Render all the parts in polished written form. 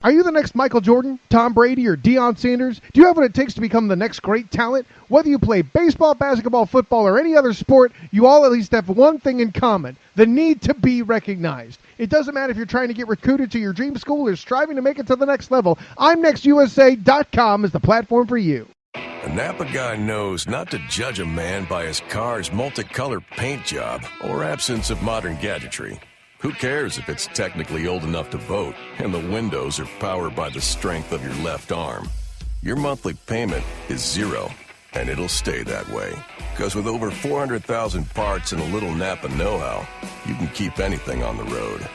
Are you the next Michael Jordan, Tom Brady, or Deion Sanders? Do you have what it takes to become the next great talent? Whether you play baseball, basketball, football, or any other sport, you all at least have one thing in common: the need to be recognized. It doesn't matter if you're trying to get recruited to your dream school or striving to make it to the next level. I'mNextUSA.com is the platform for you. A Napa guy knows not to judge a man by his car's multicolored paint job or absence of modern gadgetry. Who cares if it's technically old enough to vote and the windows are powered by the strength of your left arm? Your monthly payment is zero, and it'll stay that way. Because with over 400,000 parts and a little Napa know-how, you can keep anything on the road.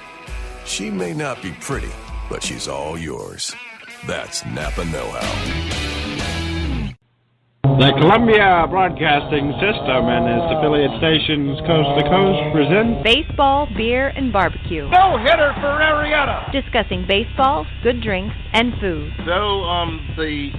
She may not be pretty, but she's all yours. That's Napa know-how. The Columbia Broadcasting System and its affiliate stations coast to coast present Baseball, Beer, and Barbecue. No hitter for Arietta. Discussing baseball, good drinks, and food. So,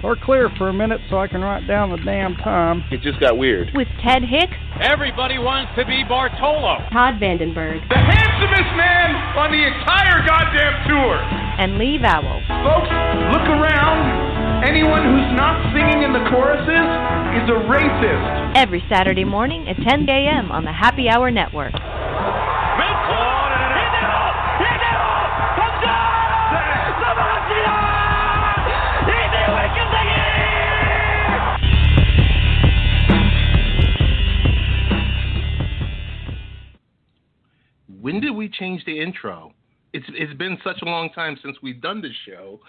Or clear for a minute so I can write down the damn time. It just got weird. With Ted Hicks. Everybody wants to be Bartolo. Todd Vandenberg. The handsomest man on the entire goddamn tour. And Lee Vowell. Folks, look around. Anyone who's not singing in the choruses is a racist. Every Saturday morning at 10 a.m. on the Happy Hour Network. When did we change the intro? It's been such a long time since we've done this show.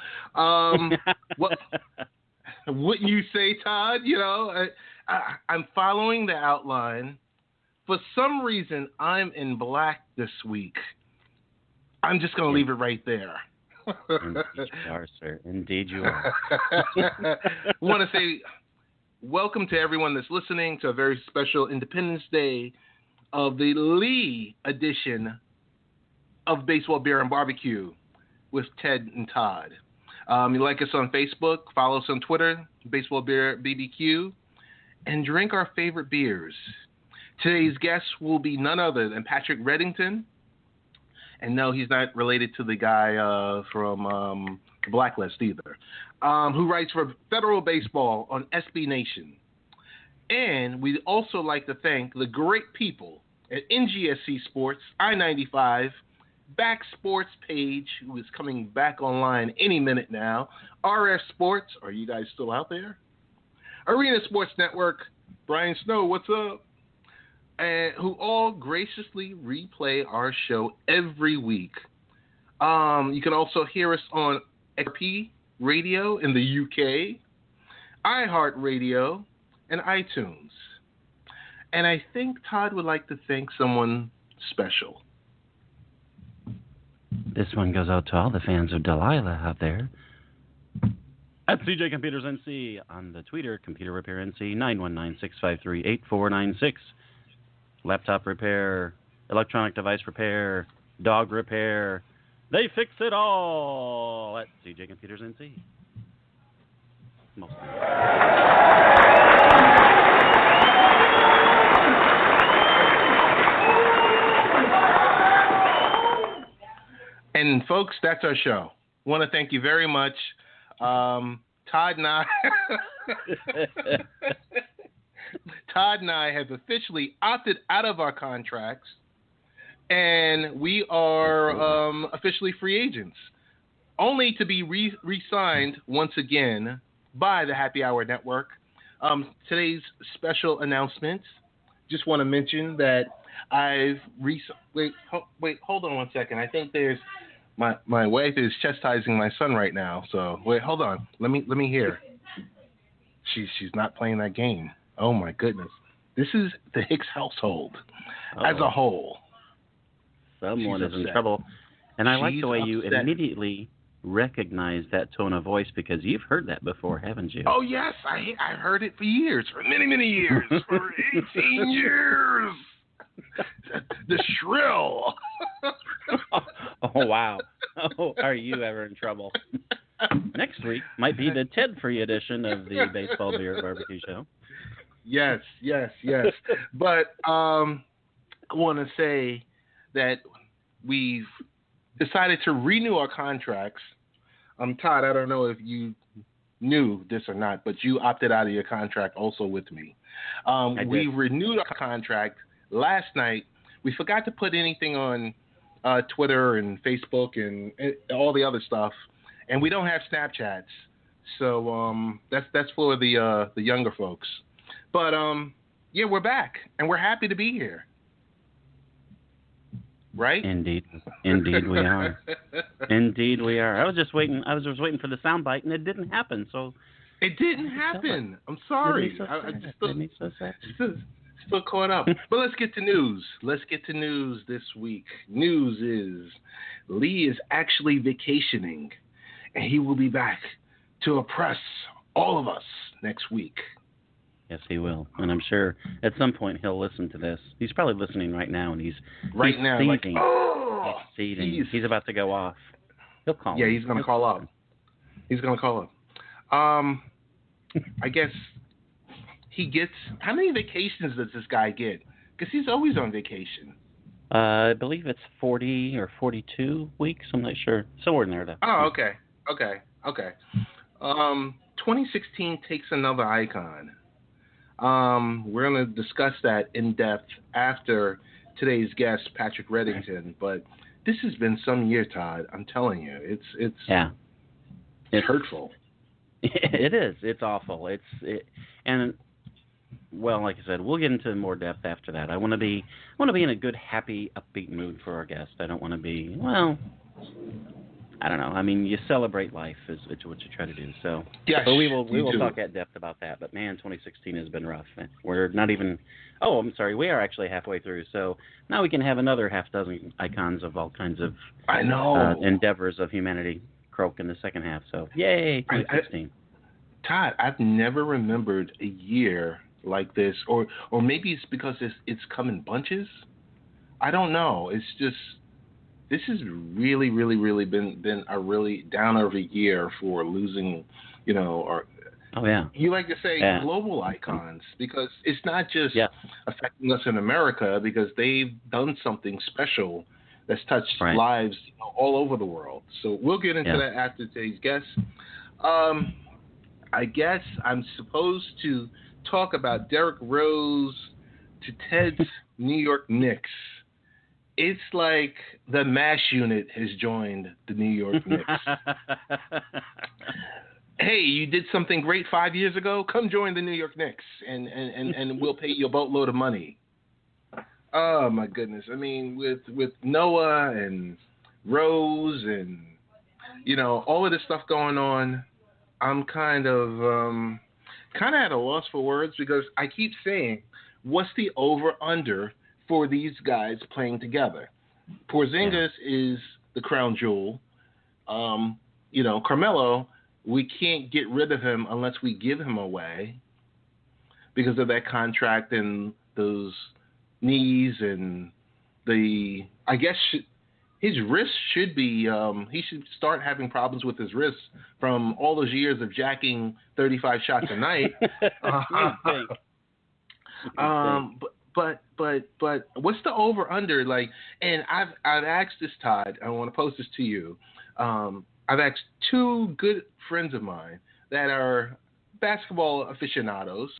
What wouldn't you say, Todd? You know, I'm following the outline. For some reason, I'm in black this week. I'm just going to leave it right there. Indeed you are, sir. Indeed you are. I want to say welcome to everyone that's listening to a very special Independence Day of the Lee edition of Baseball, Beer, and Barbecue with Ted and Todd. You like us on Facebook, follow us on Twitter, Baseball Beer BBQ, and drink our favorite beers. Today's guest will be none other than Patrick Weddington. And no, he's not related to the guy from Blacklist either, who writes for Federal Baseball on SB Nation. And we'd also like to thank the great people at NGSC Sports, I-95, Back Sports page, who is coming back online any minute now. RF Sports, are you guys still out there? Arena Sports Network, Brian Snow, what's up? And who all graciously replay our show every week. You can also hear us on XP Radio in the UK, iHeartRadio, and iTunes. And I think Todd would like to thank someone special. This one goes out to all the fans of Delilah out there. At CJ Computers NC on the Twitter, Computer Repair NC, 919-653-8496. Laptop repair, electronic device repair, dog repair. They fix it all at CJ Computers NC. Mostly. And folks, that's our show. Want to thank you very much. Todd and I have officially opted out of our contracts, and we are officially free agents, only to be re-signed once again by the Happy Hour Network. Today's special announcement, just want to mention that I've wait, hold on one second. I think there's my wife is chastising my son right now. So wait, hold on. Let me hear. She's not playing that game. Oh my goodness. This is the Hicks household as a whole. Someone is in trouble. And I like the way you immediately recognize that tone of voice, because you've heard that before, haven't you? Oh yes, I heard it for years, for many years, for 18 years. The shrill. Oh, wow. Oh, are you ever in trouble? Next week might be the Ted-free edition of the Baseball Beer Barbecue Show. Yes. But I want to say that we've decided to renew our contracts Todd, I don't know if you knew this or not, but you opted out of your contract also with me. We renewed our contract last night. We forgot to put anything on Twitter and Facebook and all the other stuff, and we don't have Snapchats, so that's for the younger folks. But yeah, we're back, and we're happy to be here. Right? Indeed we are. Indeed we are. I was just waiting for the soundbite, and it didn't happen. So it didn't happen. I'm sorry. I just still caught up. But let's get to news. Let's get to news this week. News is Lee is actually vacationing, and he will be back to oppress all of us next week. Yes, he will, and I'm sure at some point he'll listen to this. He's probably listening right now, and he's seething. Like, oh, he's seething. He's about to go off. He'll call. Yeah, him. He's going to call up. He's going to call up. I guess he gets. How many vacations does this guy get? Because he's always on vacation. I believe it's 40 or 42 weeks. I'm not sure. Somewhere in there, though. Oh, okay. 2016 takes another icon. We're going to discuss that in depth after today's guest, Patrick Weddington. But this has been some year, Todd. I'm telling you, it's hurtful. It is. It's awful. And well, like I said, we'll get into more depth after that. I want to be in a good, happy, upbeat mood for our guest. I don't want to be, well, I don't know. I mean, you celebrate life is what you try to do. So, yes, but we will talk at depth about that. But man, 2016 has been rough. We're not even. Oh, I'm sorry. We are actually halfway through. So now we can have another half dozen icons of all kinds of endeavors of humanity croak in the second half. So yay, 2016. Todd, I've never remembered a year like this, or maybe it's because it's come in bunches. I don't know. It's just. This has really, really, really been a really downer of a year for losing, or you like to say global icons, because it's not just affecting us in America, because they've done something special that's touched lives all over the world. So we'll get into that after today's guest. I guess I'm supposed to talk about Derrick Rose to Ted's New York Knicks. It's like the MASH unit has joined the New York Knicks. Hey, you did something great 5 years ago? Come join the New York Knicks, and we'll pay you a boatload of money. Oh, my goodness. I mean, with Noah and Rose and, all of this stuff going on, I'm kind of at a loss for words, because I keep saying, what's the over-under for these guys playing together? Porzingis is the crown jewel. Carmelo, we can't get rid of him unless we give him away because of that contract and those knees and I guess his wrist should be, he should start having problems with his wrist from all those years of jacking 35 shots a night. But what's the over under like? And I've asked this, Todd. I want to pose this to you. I've asked two good friends of mine that are basketball aficionados,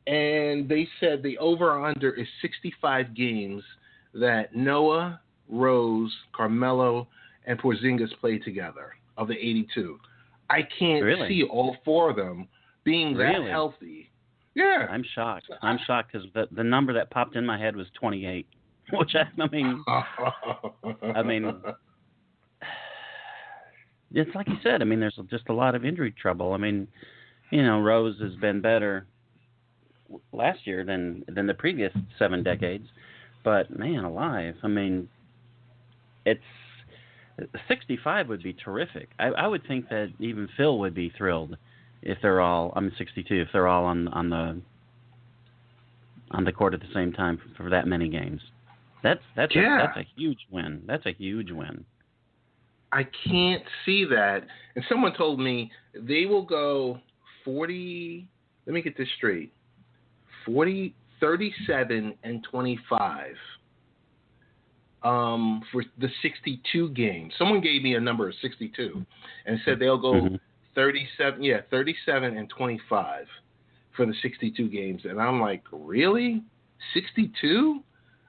and they said the over under is 65 games that Noah, Rose, Carmelo, and Porzingis play together of the 82. I can't see all four of them being that healthy. Yeah, I'm shocked. Because the number that popped in my head was 28, which I mean, it's like you said. I mean, there's just a lot of injury trouble. I mean, Rose has been better last year than the previous 7 decades, but man alive, I mean, it's 65 would be terrific. I would think that even Phil would be thrilled. If they're all, I'm 62. If they're all on the court at the same time for that many games, that's a huge win. That's a huge win. I can't see that. And someone told me they will go 40. Let me get this straight: 40, 37, and 25. for the 62 games. Someone gave me a number of 62 and said they'll go 37 and 25 for the 62 games. And I'm like, really? 62?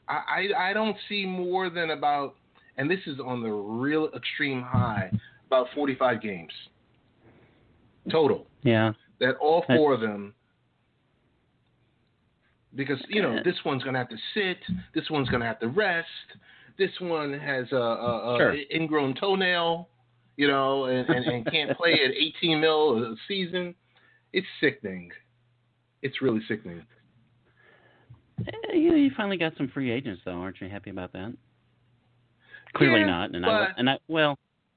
I don't see more than about, and this is on the real extreme high, about 45 games total. Yeah. That all four of them, because, this one's going to have to sit, this one's going to have to rest, this one has a ingrown toenail, and can't play at $18 million a season. It's sickening. It's really sickening. You finally got some free agents, though. Aren't you happy about that? Clearly not.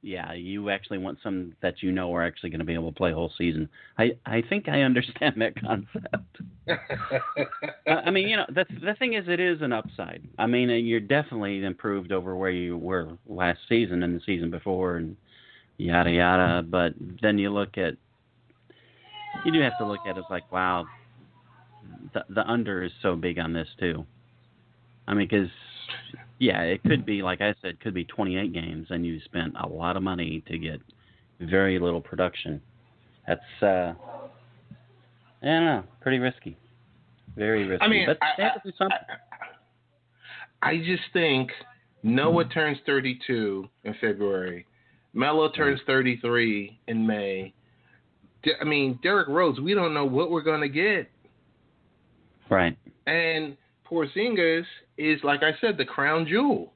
You actually want some that are actually going to be able to play whole season. I think I understand that concept. The thing is, it is an upside. I mean, you're definitely improved over where you were last season and the season before, and yada yada. But then you do have to look at it like, wow, the under is so big on this too. I mean, because it could be, like I said, could be 28 games, and you spent a lot of money to get very little production. That's, I don't know, pretty risky. Very risky. I mean, but they have to do something. I just think Noah turns 32 in February. Melo turns 33 in May. Derrick Rose, we don't know what we're going to get. Right. And Porzingis is, like I said, the crown jewel.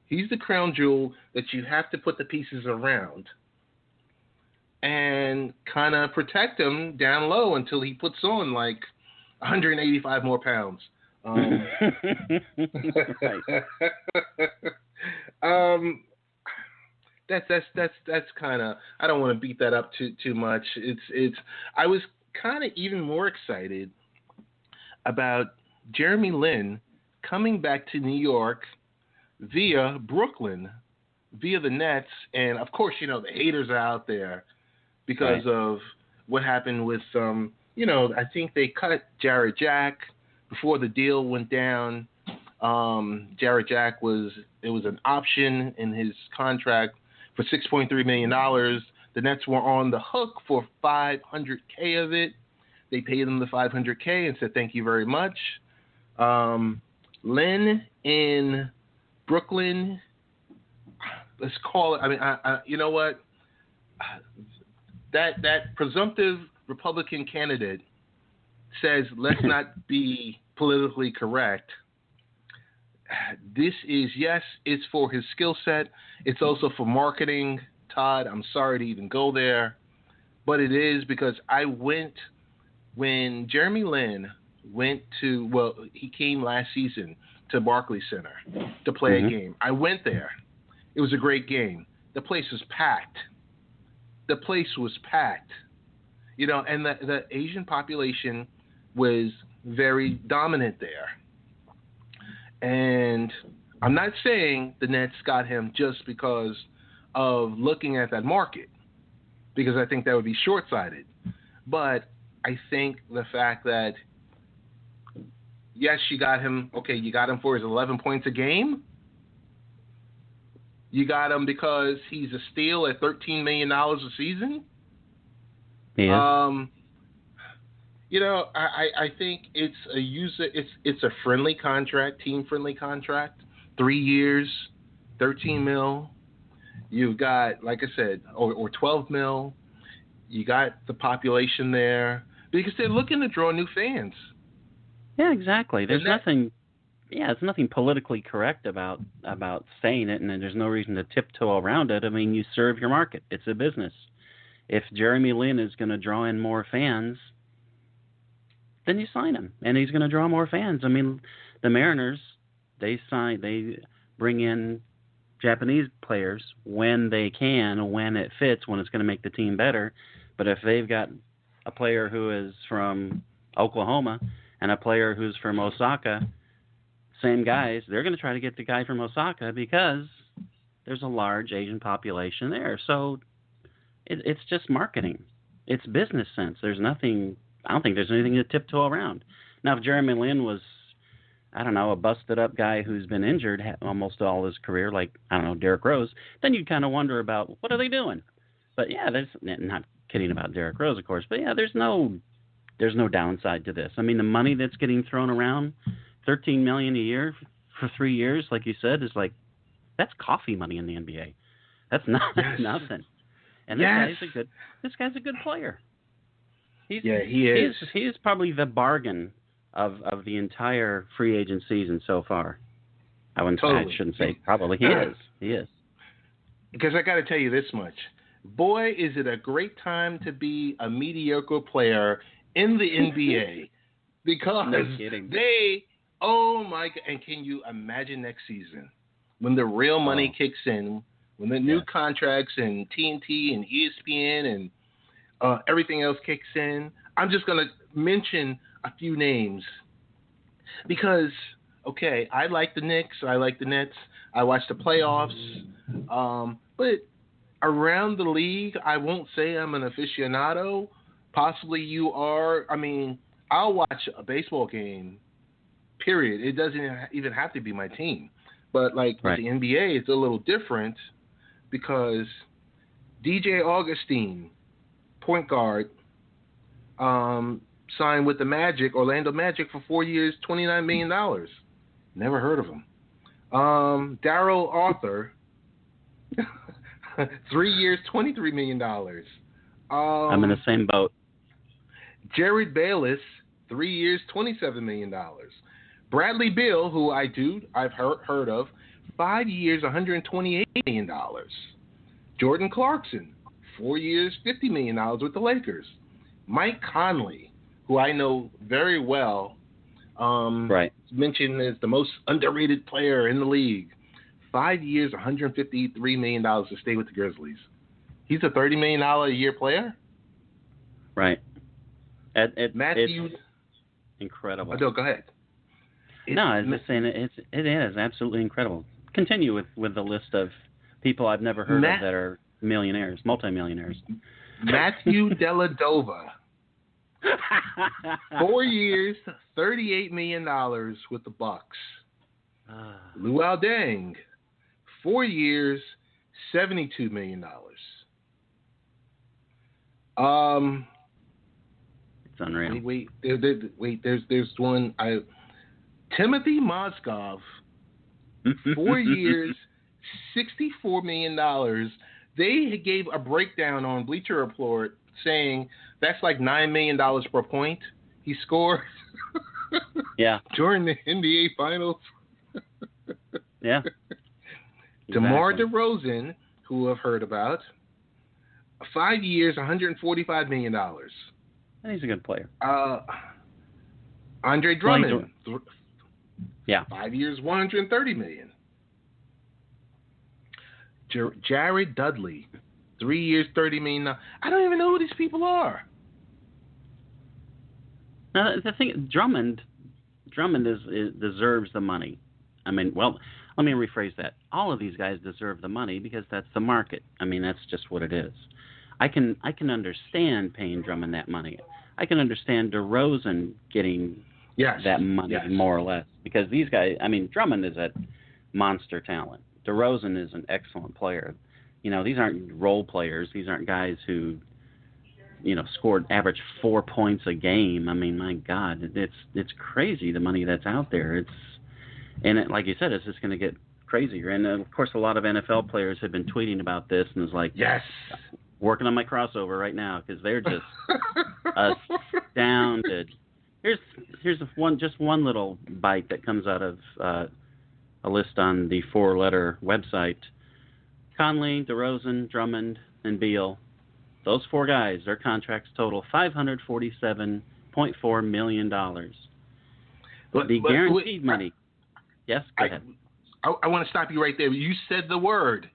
He's the crown jewel that you have to put the pieces around and kind of protect him down low until he puts on like 185 more pounds. That's kind of, I don't want to beat that up too much. I was kind of even more excited about Jeremy Lin coming back to New York via Brooklyn, via the Nets. And, of course, the haters are out there because of what happened with, I think they cut Jarrett Jack before the deal went down. Jarrett Jack was an option in his contract for $6.3 million. The Nets were on the hook for $500K of it. They paid him the $500K and said, thank you very much. Lynn in Brooklyn, let's call it, you know what? That presumptive Republican candidate says, let's not be politically correct. This is, yes, it's for his skill set. It's also for marketing. Todd, I'm sorry to even go there, but it is because when Jeremy Lin he came last season to Barclays Center to play a game. I went there. It was a great game. The place was packed. And the Asian population was very dominant there. And I'm not saying the Nets got him just because of looking at that market, because I think that would be short-sighted. But I think the fact that, yes, you got him. Okay, you got him for his 11 points a game. You got him because he's a steal at $13 million a season. Yeah. I think it's a friendly contract, team-friendly contract. 3 years, $13 million. You've got, like I said, or $12 million. You got the population there because they're looking to draw new fans. Yeah, exactly. There's nothing politically correct about saying it, and there's no reason to tiptoe around it. I mean, you serve your market. It's a business. If Jeremy Lin is going to draw in more fans, then you sign him, and he's going to draw more fans. I mean, the Mariners, they bring in Japanese players when they can, when it fits, when it's going to make the team better. But if they've got a player who is from Oklahoma and a player who's from Osaka, same guys, they're going to try to get the guy from Osaka because there's a large Asian population there. So it's just marketing. It's business sense. I don't think there's anything to tiptoe around. Now, if Jeremy Lin was I don't know, a busted-up guy who's been injured almost all his career, like, I don't know, Derrick Rose, then you'd kind of wonder about what are they doing. But, yeah, there's not kidding about Derrick Rose, of course, but, yeah, there's no downside to this. I mean, the money that's getting thrown around, $13 million a year for 3 years, like you said, is like, that's coffee money in the NBA. That's nothing. And this guy's a good player. He is. He is probably the bargain of the entire free agent season so far. I shouldn't say probably. He is. He is. Because I got to tell you this much. Boy, is it a great time to be a mediocre player in the NBA. Because oh my God. And can you imagine next season when the real money kicks in, when the new contracts and TNT and ESPN and everything else kicks in? I'm just going to mention a few names because, okay, I like the Knicks, I like the Nets, I watch the playoffs, but around the league, I won't say I'm an aficionado. Possibly you are. I mean, I'll watch a baseball game, period. It doesn't even have to be my team. But like with the NBA, it's a little different because DJ Augustine, point guard, signed with the Orlando Magic for 4 years, $29 million. Never heard of him. Darrell Arthur, 3 years, $23 million. I'm in the same boat. Jared Bayless, 3 years, $27 million. Bradley Beal, who I've heard of, 5 years, $128 million. Jordan Clarkson, 4 years, $50 million with the Lakers. Mike Conley, who I know very well, mentioned as the most underrated player in the league. 5 years, $153 million to stay with the Grizzlies. He's a $30 million a year player? Right. Matthew. It's incredible. Oh, no, go ahead. I was just saying it is absolutely incredible. Continue with the list of people I've never heard of that are millionaires, multimillionaires. Matthew Dellavedova. 4 years, $38 million with the Bucks. Luol Deng, 4 years, $72 million. It's unreal. Wait. There's one. Timothy Mozgov, 4 years, $64 million. They gave a breakdown on Bleacher Report saying that's like $9 million per point he scored. During the NBA Finals. Yeah. DeMar DeRozan, who I've heard about, 5 years, $145 million. And he's a good player. Andre Drummond, 5 years, $130 million. Jared Dudley, 3 years, $30 million. I don't even know who these people are. Now, the thing, Drummond deserves the money. I mean, well, let me rephrase that. All of these guys deserve the money because that's the market. I mean, that's just what it is. I can understand paying Drummond that money. I can understand DeRozan getting that money more or less because these guys. I mean, Drummond is a monster talent. DeRozan is an excellent player. You know, these aren't role players. These aren't guys who, average 4 points a game. I mean, my God, it's crazy the money that's out there. Like you said, it's just going to get crazier. And of course, a lot of NFL players have been tweeting about this and is like, working on my crossover right now because they're just astounded. Here's one little bite that comes out of a list on the 4-letter website. Conley, DeRozan, Drummond, and Beal. Those 4 guys, their contracts total $547.4 million. The guaranteed money. Yes, go ahead. I want to stop you right there. You said the word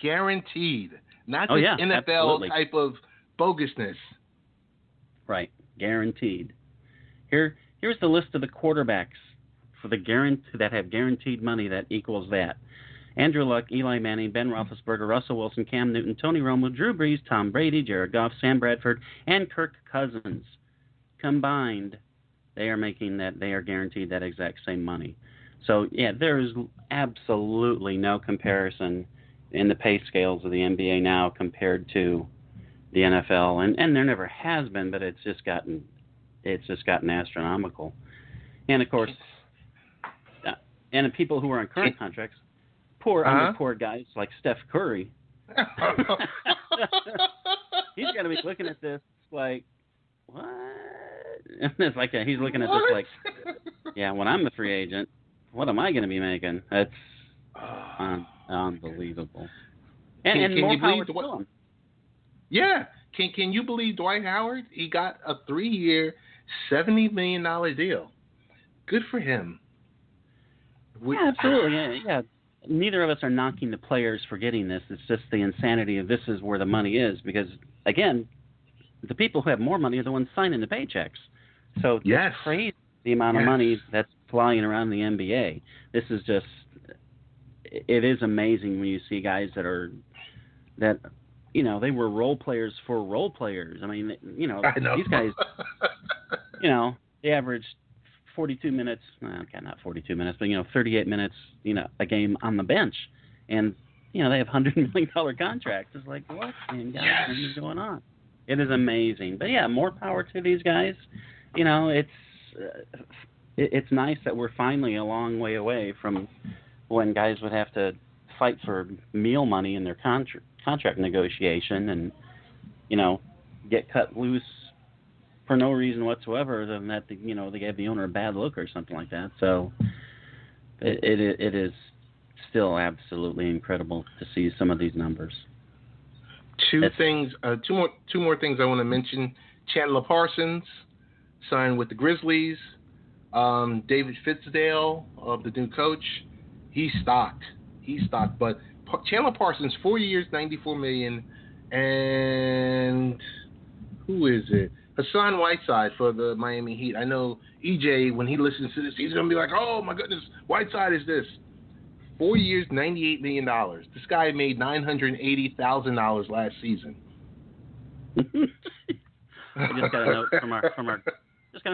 guaranteed, not this NFL absolutely. Type of bogusness. Right, guaranteed. Here's the list of the quarterbacks for that have guaranteed money that equals that. Andrew Luck, Eli Manning, Ben Roethlisberger, Russell Wilson, Cam Newton, Tony Romo, Drew Brees, Tom Brady, Jared Goff, Sam Bradford, and Kirk Cousins. Combined, They are making that. They are guaranteed that exact same money. So yeah, there is absolutely no comparison in the pay scales of the NBA now compared to the NFL, and there never has been, but it's just gotten astronomical. And of course, and the people who are on current contracts, poor guys like Steph Curry. He's got to be looking at this like, what? It's like he's looking at this like, yeah, when I'm a free agent, what am I going to be making? That's unbelievable. And more power to him. Yeah. Can you believe Dwight Howard? He got a 3-year, $70 million deal. Good for him. Yeah, absolutely. Yeah. Neither of us are knocking the players for getting this. It's just the insanity of this is where the money is. Because, again, the people who have more money are the ones signing the paychecks. So it's crazy the amount of money that's flying around the NBA. This is just – it is amazing when you see guys that you know, they were role players for role players. I mean, you know, these guys, you know, they averaged 42 minutes, okay, not 42 minutes, but, 38 minutes, a game on the bench. And, they have $100 million contracts. It's like, what in God's name is going on? It is amazing. But, yeah, more power to these guys. It's nice that we're finally a long way away from when guys would have to fight for meal money in their contract negotiation and, get cut loose for no reason whatsoever other than that, they gave the owner a bad look or something like that. So it is still absolutely incredible to see some of these numbers. Two more things I want to mention. Chandler Parsons signed with the Grizzlies. David Fitzdale, the new coach, he's stocked. But Chandler Parsons, 4 years, $94 million, and who is it? Hassan Whiteside for the Miami Heat. I know EJ, when he listens to this, he's going to be like, oh, my goodness, Whiteside is this. 4 years, $98 million. This guy made $980,000 last season. I just got a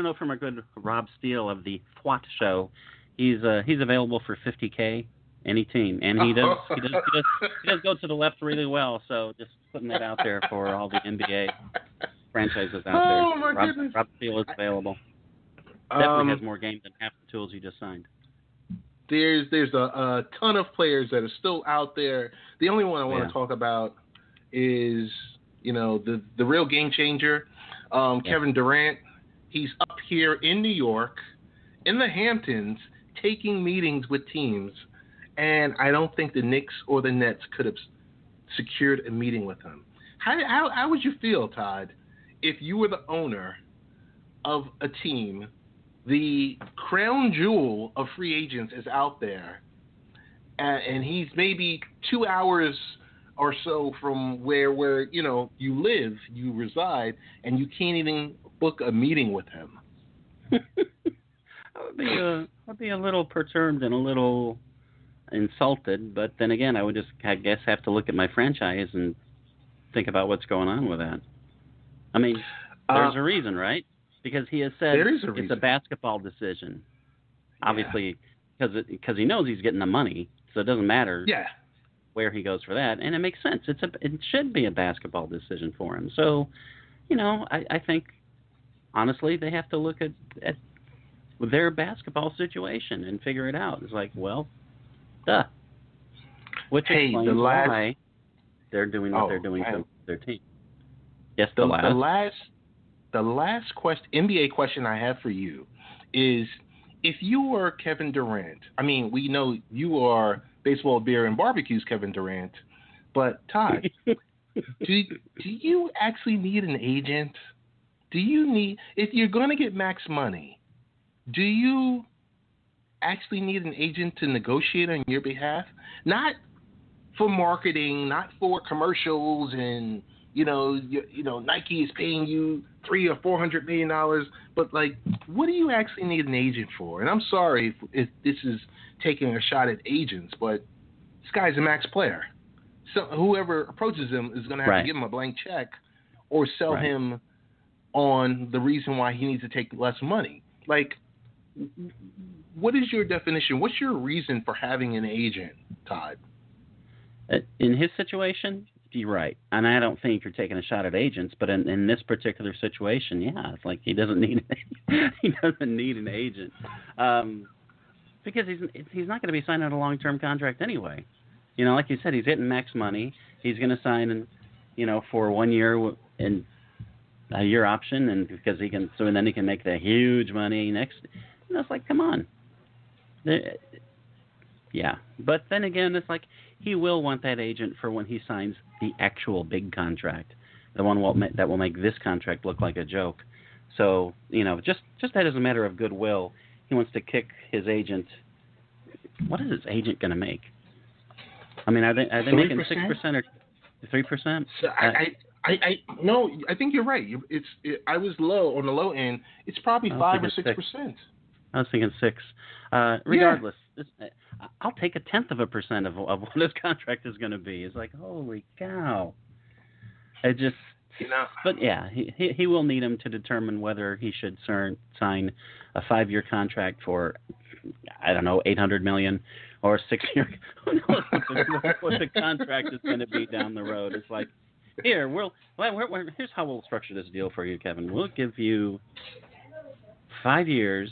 note from our good Rob Steele of the Thwat Show. He's available for $50K any team, and he does go to the left really well. So just putting that out there for all the NBA franchises out there. Oh my goodness! Rob Steele is available. Definitely has more games than half the tools he just signed. There's a ton of players that are still out there. The only one I want to talk about is the real game changer, Kevin Durant. He's up here in New York, in the Hamptons, taking meetings with teams, and I don't think the Knicks or the Nets could have secured a meeting with him. How would you feel, Todd, if you were the owner of a team, the crown jewel of free agents is out there, and he's maybe 2 hours or so from where you live, you reside, and you can't even book a meeting with him? I'd be a little perturbed and a little insulted, but then again, I would just, I guess, have to look at my franchise and think about what's going on with that. I mean, there's a reason, right? Because he has said it's a basketball decision. Obviously, because he knows he's getting the money, so it doesn't matter where he goes for that, and it makes sense. It should be a basketball decision for him. So, I think honestly they have to look at their basketball situation and figure it out. It's like, well, which explains why they're doing what they're doing to their team. Yes, the last question, NBA question I have for you is, if you were Kevin Durant, I mean, we know you are Baseball Beer and BBQ's Kevin Durant, but Todd, do you actually need an agent? Do you need, if you're going to get max money, do you actually need an agent to negotiate on your behalf? Not for marketing, not for commercials, and Nike is paying you $300 or $400 million, but like, what do you actually need an agent for? And I'm sorry if this is taking a shot at agents, but this guy's a max player. So whoever approaches him is going to have to give him a blank check or sell him on the reason why he needs to take less money. Like, what is your definition? What's your reason for having an agent, Todd? In his situation, you're right. And I don't think you're taking a shot at agents, but in this particular situation, yeah, it's like he doesn't need an agent. Because he's not going to be signing a long-term contract anyway. You know, like you said, he's hitting max money. He's going to sign, for 1 year and a year option, and because he can, and then he can make the huge money next. It's like, come on. Yeah, but then again, it's like he will want that agent for when he signs the actual big contract, the one that will make this contract look like a joke. So, just that as a matter of goodwill, he wants to kick his agent. What is his agent going to make? I mean, are they 3%? Making 6% or 3%? No, I think you're right. I was low on the low end. It's probably 5 or 6%. I was thinking 6. Regardless, I'll take 0.1% of what his contract is going to be. It's like, holy cow! It just, but yeah, he will need him to determine whether he should sign a 5-year contract for, I don't know, $800 million or a 6-year. Who knows what the contract is going to be down the road? It's like, here's how we'll structure this deal for you, Kevin. We'll give you 5 years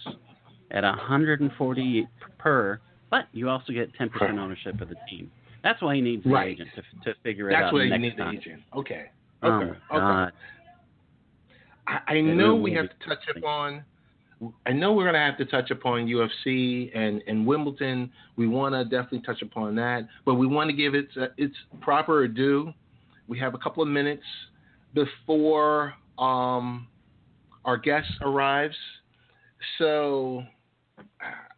at $140 per, but you also get 10% ownership of the team. That's why he needs the agent to figure it out. That's why you need the agent. Okay. God. I know we have to touch upon. I know we're going to have to touch upon UFC and Wimbledon. We want to definitely touch upon that, but we want to give it its proper due. We have a couple of minutes before our guest arrives, so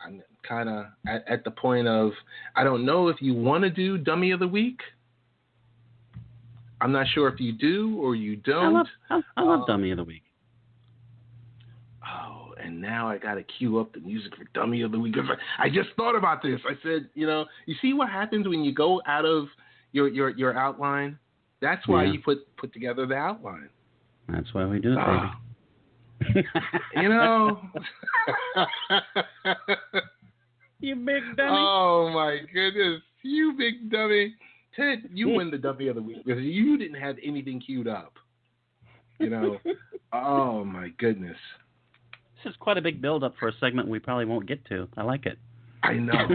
I'm kind of at the point of, I don't know if you want to do Dummy of the Week. I'm not sure if you do or you don't. I love Dummy of the Week. Oh, and now I got to cue up the music for Dummy of the Week. I just thought about this. I said, you see what happens when you go out of your outline? That's why you put together the outline. That's why we do it, baby. You big dummy. Oh, my goodness. You big dummy. Ted, you win the Dummy of the Week because you didn't have anything queued up. Oh, my goodness. This is quite a big build-up for a segment we probably won't get to. I like it. I know.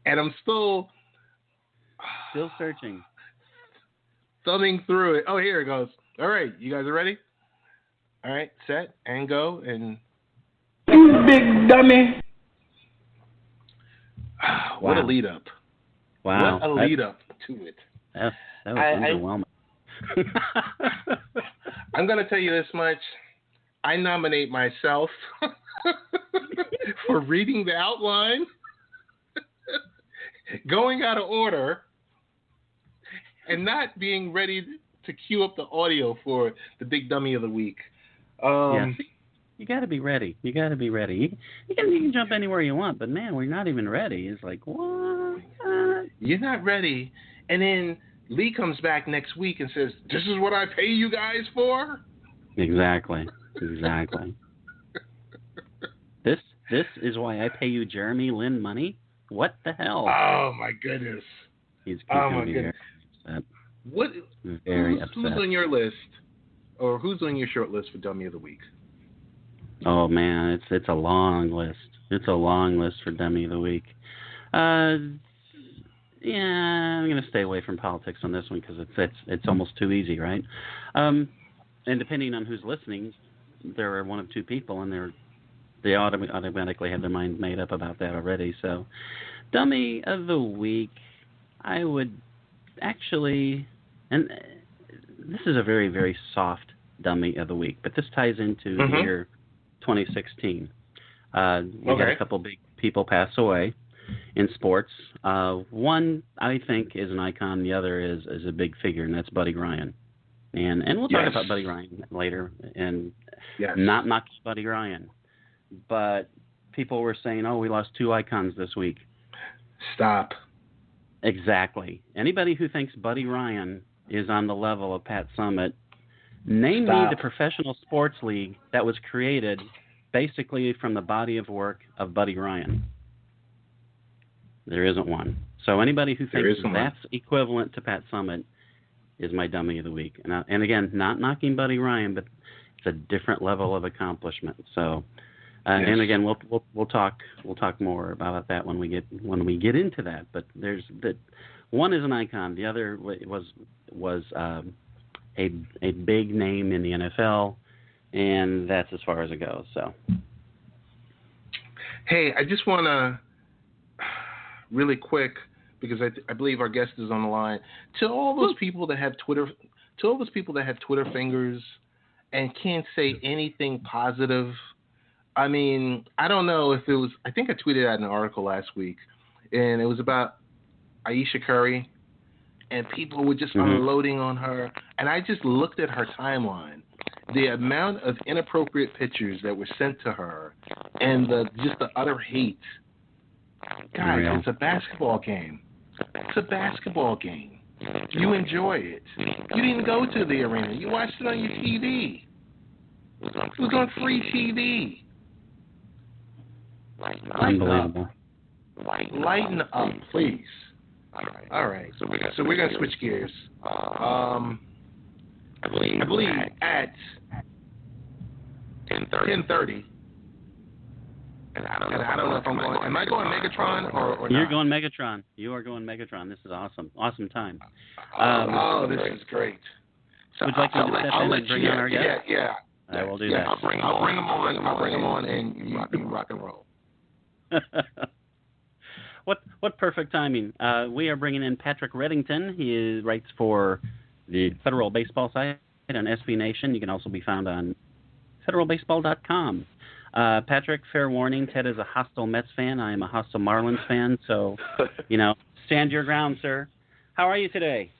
And I'm still searching. Thumbing through it. Oh, here it goes. All right, you guys are ready? All right, set and go. And you big dummy. What a lead up. Wow. What a lead up to it. That was underwhelming. I'm going to tell you this much. I nominate myself for reading the outline, going out of order, and not being ready to cue up the audio for the big Dummy of the Week. You got to be ready. You can jump anywhere you want, but man, we're not even ready. It's like, what? You're not ready. And then Lee comes back next week and says, "This is what I pay you guys for?" Exactly. This is why I pay you Jeremy Lin money? What the hell? Oh, my goodness. He's keeping me very upset. Very upset. Who's on your list, or who's on your short list for Dummy of the Week? Oh, man, it's a long list. It's a long list for Dummy of the Week. I'm going to stay away from politics on this one because it's almost too easy, right? And depending on who's listening, there are one of two people, and they automatically have their mind made up about that already. So, Dummy of the Week, I would actually, and this is a very, very soft Dummy of the Week, but this ties into the year 2016. We had a couple big people pass away in sports. One, I think, is an icon. The other is a big figure, and that's Buddy Ryan. And we'll talk about Buddy Ryan later, and not knock Buddy Ryan. But people were saying, oh, we lost two icons this week. Stop. Exactly. Anybody who thinks Buddy Ryan is on the level of Pat Summitt Name Stop. me the professional sports league that was created basically from the body of work of Buddy Ryan. There isn't one. So anybody who thinks that's equivalent to Pat Summitt is my dummy of the week. And again, not knocking Buddy Ryan, but it's a different level of accomplishment. So, and again, we'll talk more about that when we get into that. But there's that one is an icon. The other was a big name in the NFL, and that's as far as it goes. So, hey, I just want to really quick, because I believe our guest is on the line. To all those people that have Twitter fingers and can't say anything positive. I mean, I don't know if it was. I think I tweeted out an article last week, and it was about Ayesha Curry, and people were just unloading on her. And I just looked at her timeline, the amount of inappropriate pictures that were sent to her, and the utter hate. Guys, it's a basketball game. It's a basketball game. You enjoy it. You didn't go to the arena. You watched it on your TV. It was on free TV. unbelievable. Lighten up, please. All right. So we're gonna switch gears. I believe at 10:30. And I don't know if I'm going. Am I going Megatron or not? You're going Megatron. You are going Megatron. This is awesome. Awesome time. This is great. So would you like me to step in and bring on our guest? Yeah. I will do that. I'll bring them on, and you rock and roll. What perfect timing. We are bringing in Patrick Weddington. He writes for the Federal Baseball site on SB Nation. You can also be found on federalbaseball.com. Patrick, fair warning, Ted is a hostile Mets fan. I am a hostile Marlins fan, so, stand your ground, sir. How are you today?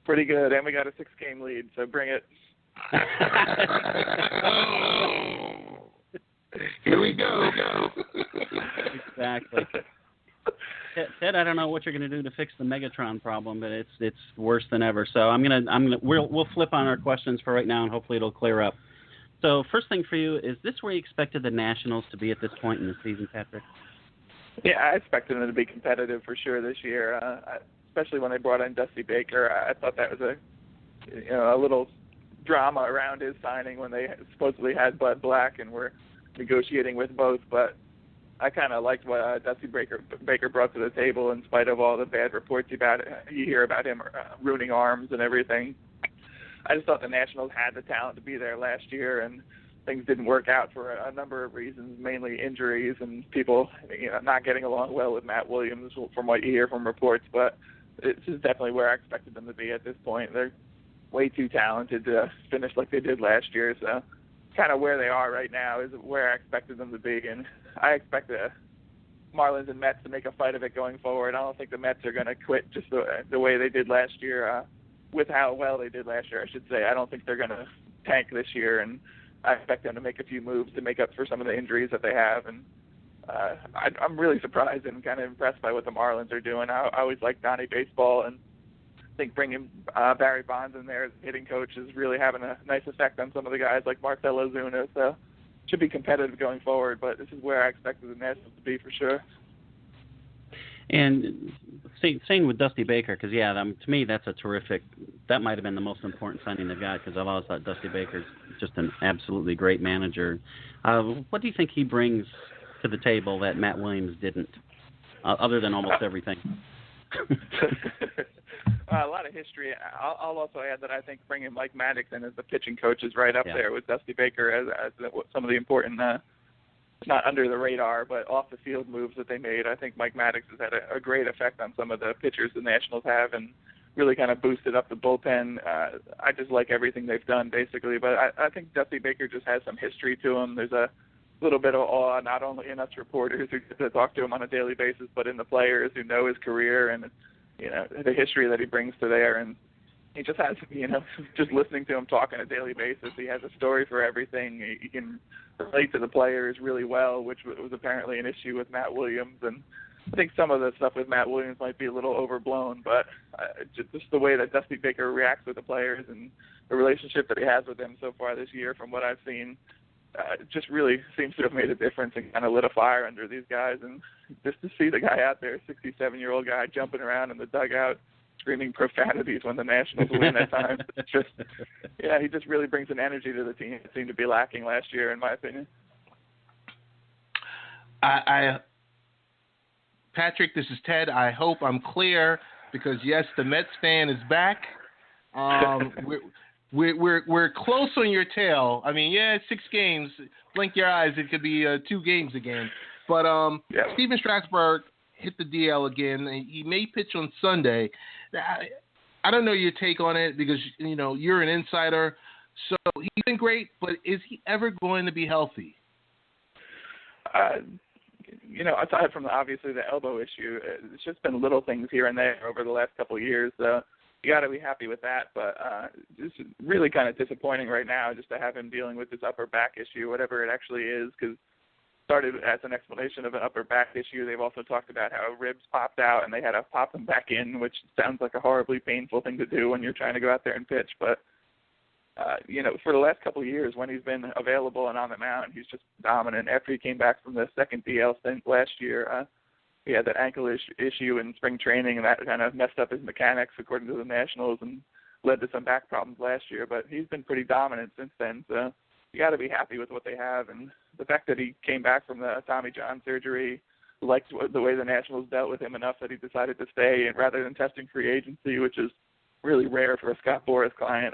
Pretty good, and we got a 6-game lead, so bring it. Here we go. Exactly. Ted, I don't know what you're going to do to fix the Megatron problem, but it's worse than ever. So we'll flip on our questions for right now, and hopefully it'll clear up. So first thing for you, is this where you expected the Nationals to be at this point in the season, Patrick? Yeah, I expected them to be competitive for sure this year, especially when they brought in Dusty Baker. I thought that was a little drama around his signing when they supposedly had Bud Black and were negotiating with both, but I kind of liked what Dusty Baker brought to the table in spite of all the bad reports you hear about him ruining arms and everything. I just thought the Nationals had the talent to be there last year, and things didn't work out for a number of reasons, mainly injuries and people not getting along well with Matt Williams from what you hear from reports, but this is definitely where I expected them to be at this point. They're way too talented to finish like they did last year, so kind of where they are right now is where I expected them to be, and I expect the Marlins and Mets to make a fight of it going forward. I don't think the Mets are going to quit just the way they did last year, with how well they did last year, I should say. I don't think they're going to tank this year, and I expect them to make a few moves to make up for some of the injuries that they have. And I'm really surprised and kind of impressed by what the Marlins are doing. I always liked Donnie Baseball, and I think bringing Barry Bonds in there as hitting coach is really having a nice effect on some of the guys like Marcell Ozuna. So should be competitive going forward, but this is where I expected the Nationals to be for sure. And same with Dusty Baker, because, to me, that's that might have been the most important signing they've got, because I've always thought Dusty Baker's just an absolutely great manager. What do you think he brings to the table that Matt Williams didn't, other than almost everything? A lot of history. I'll also add that I think bringing Mike Maddox in as the pitching coach is right up there with Dusty Baker as some of the important not under the radar, but off the field moves that they made. I think Mike Maddox has had a great effect on some of the pitchers the Nationals have and really kind of boosted up the bullpen. I just like everything they've done, basically. But I think Dusty Baker just has some history to him. There's a little bit of awe, not only in us reporters who get to talk to him on a daily basis, but in the players who know his career and, the history that he brings to there. And he just has, just listening to him talk on a daily basis, he has a story for everything. He can relate to the players really well, which was apparently an issue with Matt Williams. And I think some of the stuff with Matt Williams might be a little overblown, but just the way that Dusty Baker reacts with the players and the relationship that he has with them so far this year, from what I've seen, just really seems to have made a difference and kind of lit a fire under these guys. And just to see the guy out there, 67-year-old guy, jumping around in the dugout, screaming profanities when the Nationals win at times, it's just, yeah, he just really brings an energy to the team that seemed to be lacking last year, in my opinion. Patrick, this is Ted. I hope I'm clear because, yes, the Mets fan is back. We're close on your tail. I mean, yeah, it's 6 games. Blink your eyes, it could be 2 games again. But Steven Strasburg hit the DL again. He may pitch on Sunday. I don't know your take on it because, you know, you're an insider. So he's been great, but is he ever going to be healthy? You know, aside from obviously the elbow issue, it's just been little things here and there over the last couple of years. You got to be happy with that, but it's really kind of disappointing right now just to have him dealing with this upper back issue, whatever it actually is, because started as an explanation of an upper back issue. They've also talked about how ribs popped out and they had to pop them back in, which sounds like a horribly painful thing to do when you're trying to go out there and pitch. But, you know, for the last couple of years when he's been available and on the mound, he's just dominant. After he came back from the second DL stint last year, he had that ankle issue in spring training, and that kind of messed up his mechanics, according to the Nationals, and led to some back problems last year. But he's been pretty dominant since then, so you got to be happy with what they have. And the fact that he came back from the Tommy John surgery, liked the way the Nationals dealt with him enough that he decided to stay, and rather than testing free agency, which is really rare for a Scott Boras client.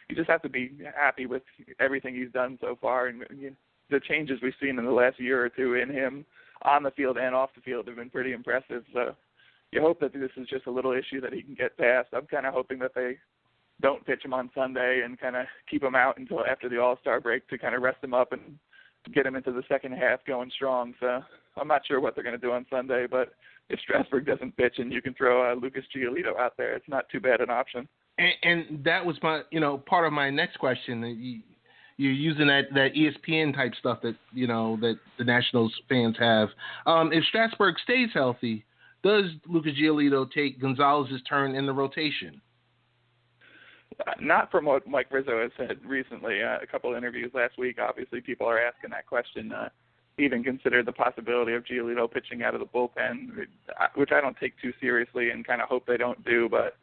You just have to be happy with everything he's done so far, and the changes we've seen in the last year or two in him on the field and off the field have been pretty impressive. So you hope that this is just a little issue that he can get past. I'm kind of hoping that they don't pitch him on Sunday and kind of keep him out until after the All-Star break to kind of rest him up and get him into the second half going strong. So I'm not sure what they're going to do on Sunday, but if Strasburg doesn't pitch and you can throw Lucas Giolito out there, it's not too bad an option. And that was my, part of my next question. You're using that ESPN type stuff that, that the Nationals fans have. If Strasburg stays healthy, does Lucas Giolito take Gonzalez's turn in the rotation? Not from what Mike Rizzo has said recently. A couple of interviews last week, obviously people are asking that question. Even considered the possibility of Giolito pitching out of the bullpen, which I don't take too seriously and kind of hope they don't do. But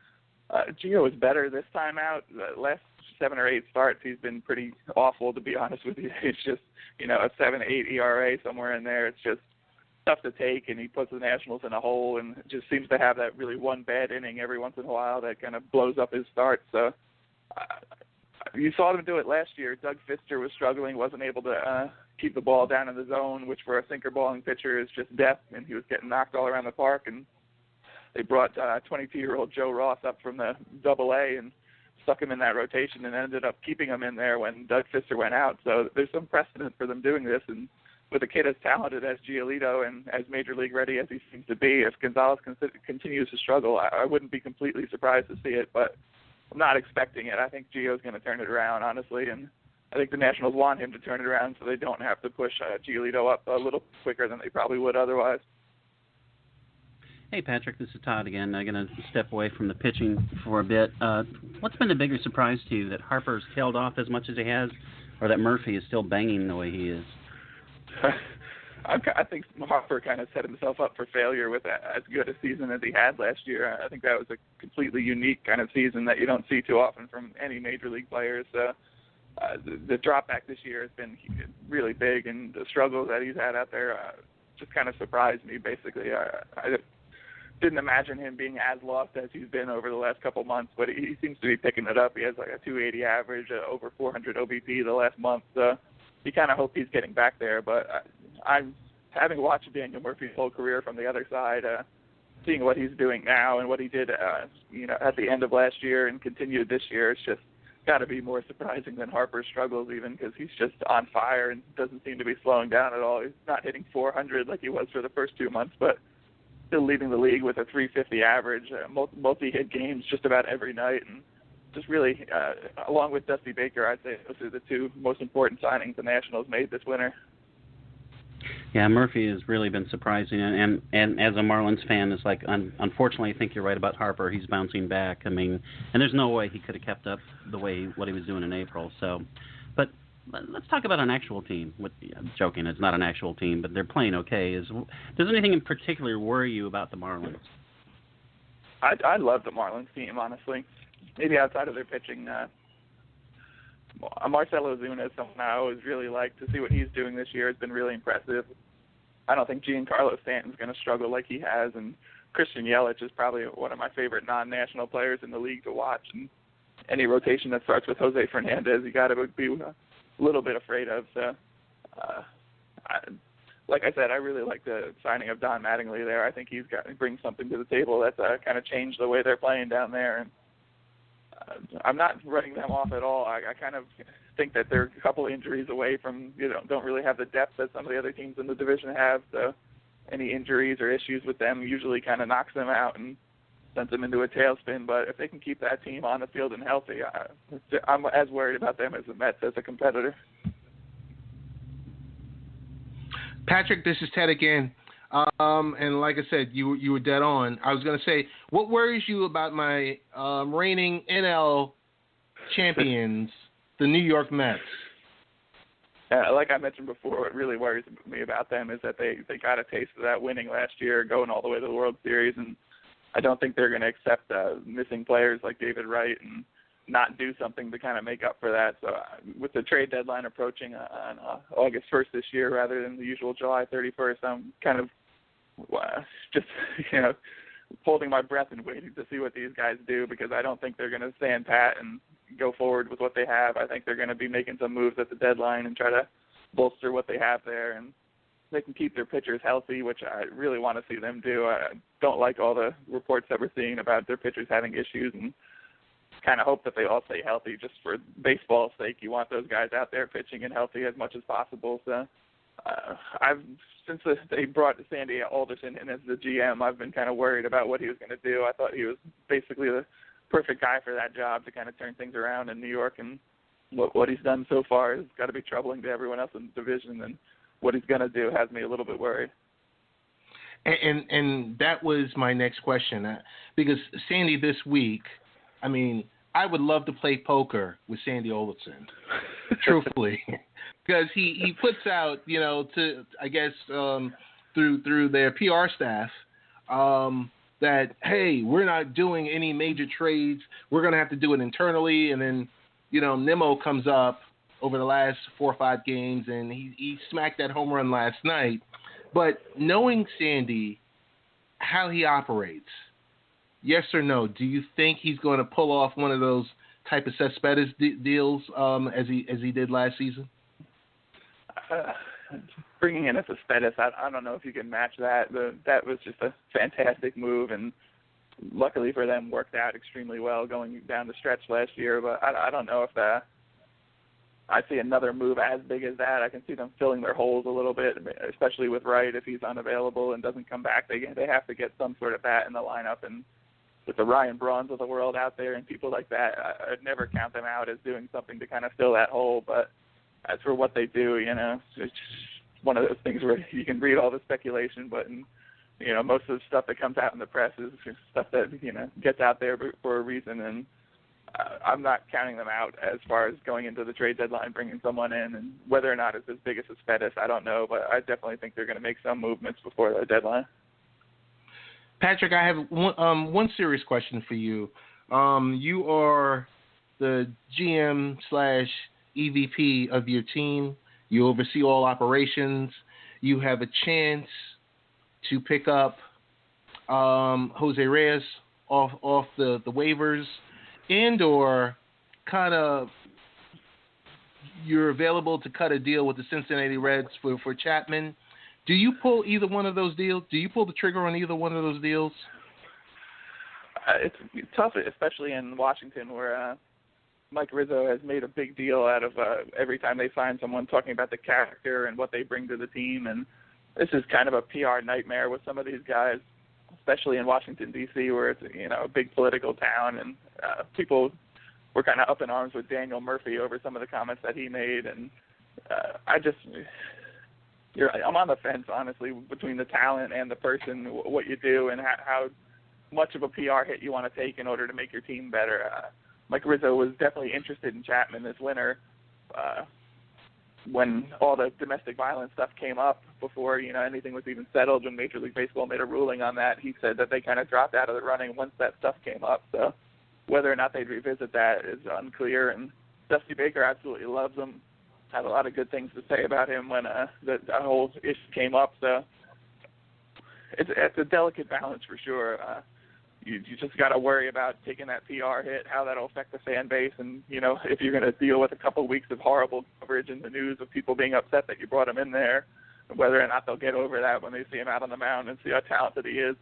Gio is better this time out. The last 7 or 8 starts, he's been pretty awful, to be honest with you. It's just, a 7.8 ERA somewhere in there. It's just tough to take, and he puts the Nationals in a hole and just seems to have that really one bad inning every once in a while that kind of blows up his start. So you saw them do it last year. Doug Fister was struggling, wasn't able to keep the ball down in the zone, which for a sinker balling pitcher is just death, and he was getting knocked all around the park. And they brought 22-year-old Joe Ross up from the Double-A and stuck him in that rotation and ended up keeping him in there when Doug Fister went out. So there's some precedent for them doing this. And with a kid as talented as Giolito and as major league ready as he seems to be, if Gonzalez continues to struggle, I wouldn't be completely surprised to see it, but I'm not expecting it. I think Gio's going to turn it around, honestly, and I think the Nationals want him to turn it around so they don't have to push Giolito up a little quicker than they probably would otherwise. Hey, Patrick, this is Todd again. I'm going to step away from the pitching for a bit. What's been the bigger surprise to you, that Harper's tailed off as much as he has, or that Murphy is still banging the way he is? I think Harper kind of set himself up for failure with as good a season as he had last year. I think that was a completely unique kind of season that you don't see too often from any major league players. The drop back this year has been really big, and the struggles that he's had out there just kind of surprised me, basically. I didn't imagine him being as lost as he's been over the last couple months, but he seems to be picking it up. He has like a 280 average, over 400 OBP the last month. You kind of hope he's getting back there, but I'm having watched Daniel Murphy's whole career from the other side, seeing what he's doing now and what he did, at the end of last year and continued this year. It's just got to be more surprising than Harper's struggles, even because he's just on fire and doesn't seem to be slowing down at all. He's not hitting 400 like he was for the first 2 months, but still leading the league with a 350 average, multi-hit games just about every night, and just really, along with Dusty Baker, I'd say those are the 2 most important signings the Nationals made this winter. Yeah, Murphy has really been surprising, and as a Marlins fan, it's like, unfortunately, I think you're right about Harper. He's bouncing back. I mean, and there's no way he could have kept up what he was doing in April. So, but let's talk about an actual team. I'm joking, it's not an actual team, but they're playing okay. Does anything in particular worry you about the Marlins? I love the Marlins team, honestly. Maybe outside of their pitching. Marcelo Zuna is someone I always really like. To see what he's doing this year has been really impressive. I don't think Giancarlo Stanton's going to struggle like he has, and Christian Yelich is probably one of my favorite non-national players in the league to watch. And any rotation that starts with Jose Fernandez, you got to be a little bit afraid of. So, like I said, I really like the signing of Don Mattingly there. I think he's got to bring something to the table that's kind of changed the way they're playing down there. And I'm not writing them off at all. I kind of think that they're a couple injuries away from, don't really have the depth that some of the other teams in the division have. So any injuries or issues with them usually kind of knocks them out and sends them into a tailspin. But if they can keep that team on the field and healthy, I'm as worried about them as the Mets as a competitor. Patrick, this is Ted again. And like I said, you were dead on. I was going to say, what worries you about my reigning NL champions, the New York Mets? Like I mentioned before, what really worries me about them is that they got a taste of that winning last year, going all the way to the World Series, and I don't think they're going to accept missing players like David Wright and not do something to kind of make up for that. So with the trade deadline approaching on August 1st this year rather than the usual July 31st, I'm kind of just, holding my breath and waiting to see what these guys do, because I don't think they're going to stand pat and go forward with what they have. I think they're going to be making some moves at the deadline and try to bolster what they have there, and they can keep their pitchers healthy, which I really want to see them do. I don't like all the reports that we're seeing about their pitchers having issues, and kind of hope that they all stay healthy just for baseball's sake. You want those guys out there pitching and healthy as much as possible. So since they brought Sandy Alderson in as the GM, I've been kind of worried about what he was going to do. I thought he was basically the perfect guy for that job to kind of turn things around in New York, and what he's done so far has got to be troubling to everyone else in the division, and what he's going to do has me a little bit worried. And that was my next question, because Sandy this week, I mean, I would love to play poker with Sandy Alderson, truthfully, because he puts out, to I guess through their PR staff, that hey, we're not doing any major trades. We're going to have to do it internally, and then Nimmo comes up over the last 4 or 5 games, and he smacked that home run last night. But knowing Sandy, how he operates, yes or no, do you think he's going to pull off one of those type of Cespedes deals as he did last season? Bringing in a Cespedes, I don't know if you can match that. That was just a fantastic move, and luckily for them, worked out extremely well going down the stretch last year. But I don't know if I see another move as big as that. I can see them filling their holes a little bit, especially with Wright. If he's unavailable and doesn't come back, they have to get some sort of bat in the lineup. And with the Ryan Brauns of the world out there and people like that, I'd never count them out as doing something to kind of fill that hole. But as for what they do, it's one of those things where you can read all the speculation, but most of the stuff that comes out in the press is just stuff that gets out there for a reason. And I'm not counting them out as far as going into the trade deadline, bringing someone in, and whether or not it's as big as Cespedes, I don't know, but I definitely think they're going to make some movements before the deadline. Patrick, I have one serious question for you. You are the GM/EVP of your team. You oversee all operations. You have a chance to pick up Jose Reyes off the waivers, and or kind of you're available to cut a deal with the Cincinnati Reds for Chapman. Do you pull either one of those deals? Do you pull the trigger on either one of those deals? It's tough, especially in Washington, where Mike Rizzo has made a big deal out of every time they find someone, talking about the character and what they bring to the team. And this is kind of a PR nightmare with some of these guys, especially in Washington, D.C., where it's a big political town, and people were kind of up in arms with Daniel Murphy over some of the comments that he made. And I'm on the fence, honestly, between the talent and the person, what you do, and how much of a PR hit you want to take in order to make your team better. Mike Rizzo was definitely interested in Chapman this winter when all the domestic violence stuff came up before, anything was even settled. When Major League Baseball made a ruling on that, he said that they kind of dropped out of the running once that stuff came up. So whether or not they'd revisit that is unclear. And Dusty Baker absolutely loves him. Had a lot of good things to say about him when the whole issue came up. So it's a delicate balance for sure. You just got to worry about taking that PR hit, how that'll affect the fan base, and if you're going to deal with a couple of weeks of horrible coverage in the news of people being upset that you brought him in there, whether or not they'll get over that when they see him out on the mound and see how talented he is.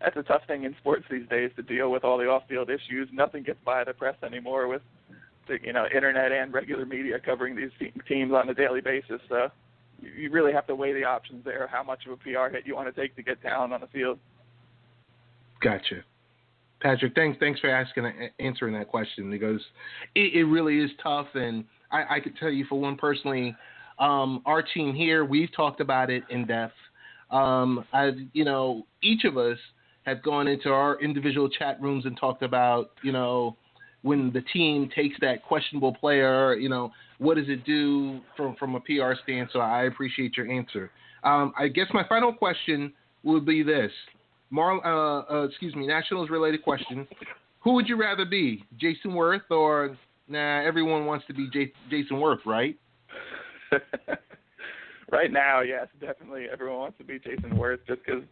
That's a tough thing in sports these days, to deal with all the off-field issues. Nothing gets by the press anymore with the internet and regular media covering these teams on a daily basis. So you really have to weigh the options there, how much of a PR hit you want to take to get talent on the field. Gotcha. Patrick, thanks for answering that question, because it really is tough. And I could tell you, for one, personally, our team here, we've talked about it in depth. Each of us have gone into our individual chat rooms and talked about, when the team takes that questionable player, what does it do from a PR stance? So I appreciate your answer. I guess my final question would be this. Nationals related question. Who would you rather be, Jason Worth or everyone wants to be Jason Worth, right? Right now, yes, definitely everyone wants to be Jason Worth, just because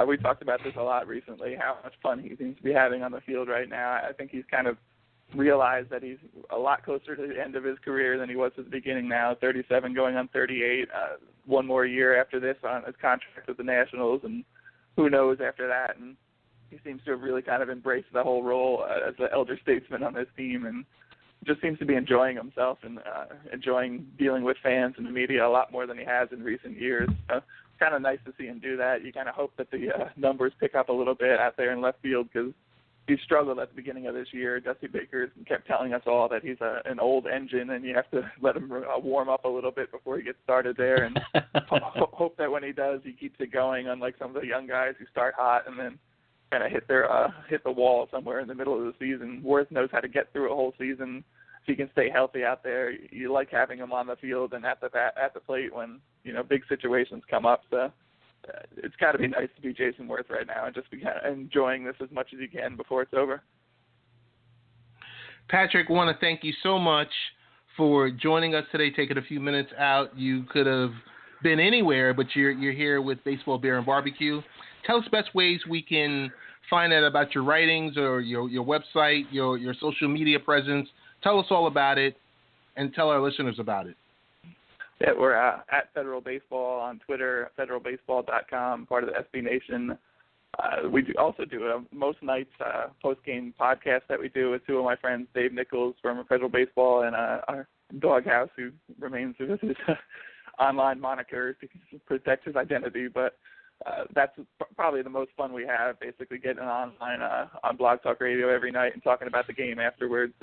we talked about this a lot recently, how much fun he seems to be having on the field right now. I think he's kind of realized that he's a lot closer to the end of his career than he was at the beginning now, 37 going on 38, one more year after this on his contract with the Nationals, and who knows after that. And he seems to have really kind of embraced the whole role as the elder statesman on this team, and just seems to be enjoying himself and enjoying dealing with fans and the media a lot more than he has in recent years. Kind of nice to see him do that. You kind of hope that the numbers pick up a little bit out there in left field, because he struggled at the beginning of this year. Dusty Baker kept telling us all that he's an old engine, and you have to let him warm up a little bit before he gets started there. And hope that when he does, he keeps it going, unlike some of the young guys who start hot and then kind of hit the wall somewhere in the middle of the season. Worth knows how to get through a whole season. If he can stay healthy out there, you like having him on the field and at the plate when big situations come up. So it's got to be nice to be Jason Worth right now and just be kind of enjoying this as much as you can before it's over. Patrick, I want to thank you so much for joining us today, taking a few minutes out. You could have been anywhere, but you're here with Baseball Beer and Barbecue. Tell us best ways we can find out about your writings or your website, your social media presence. Tell us all about it and tell our listeners about it. Yeah, we're at Federal Baseball on Twitter, federalbaseball.com, part of the SB Nation. We also do most nights post-game podcast that we do with two of my friends, Dave Nichols from Federal Baseball and our Doghouse, who remains with his online moniker to protect his identity. But that's probably the most fun we have, basically getting online on Blog Talk Radio every night and talking about the game afterwards.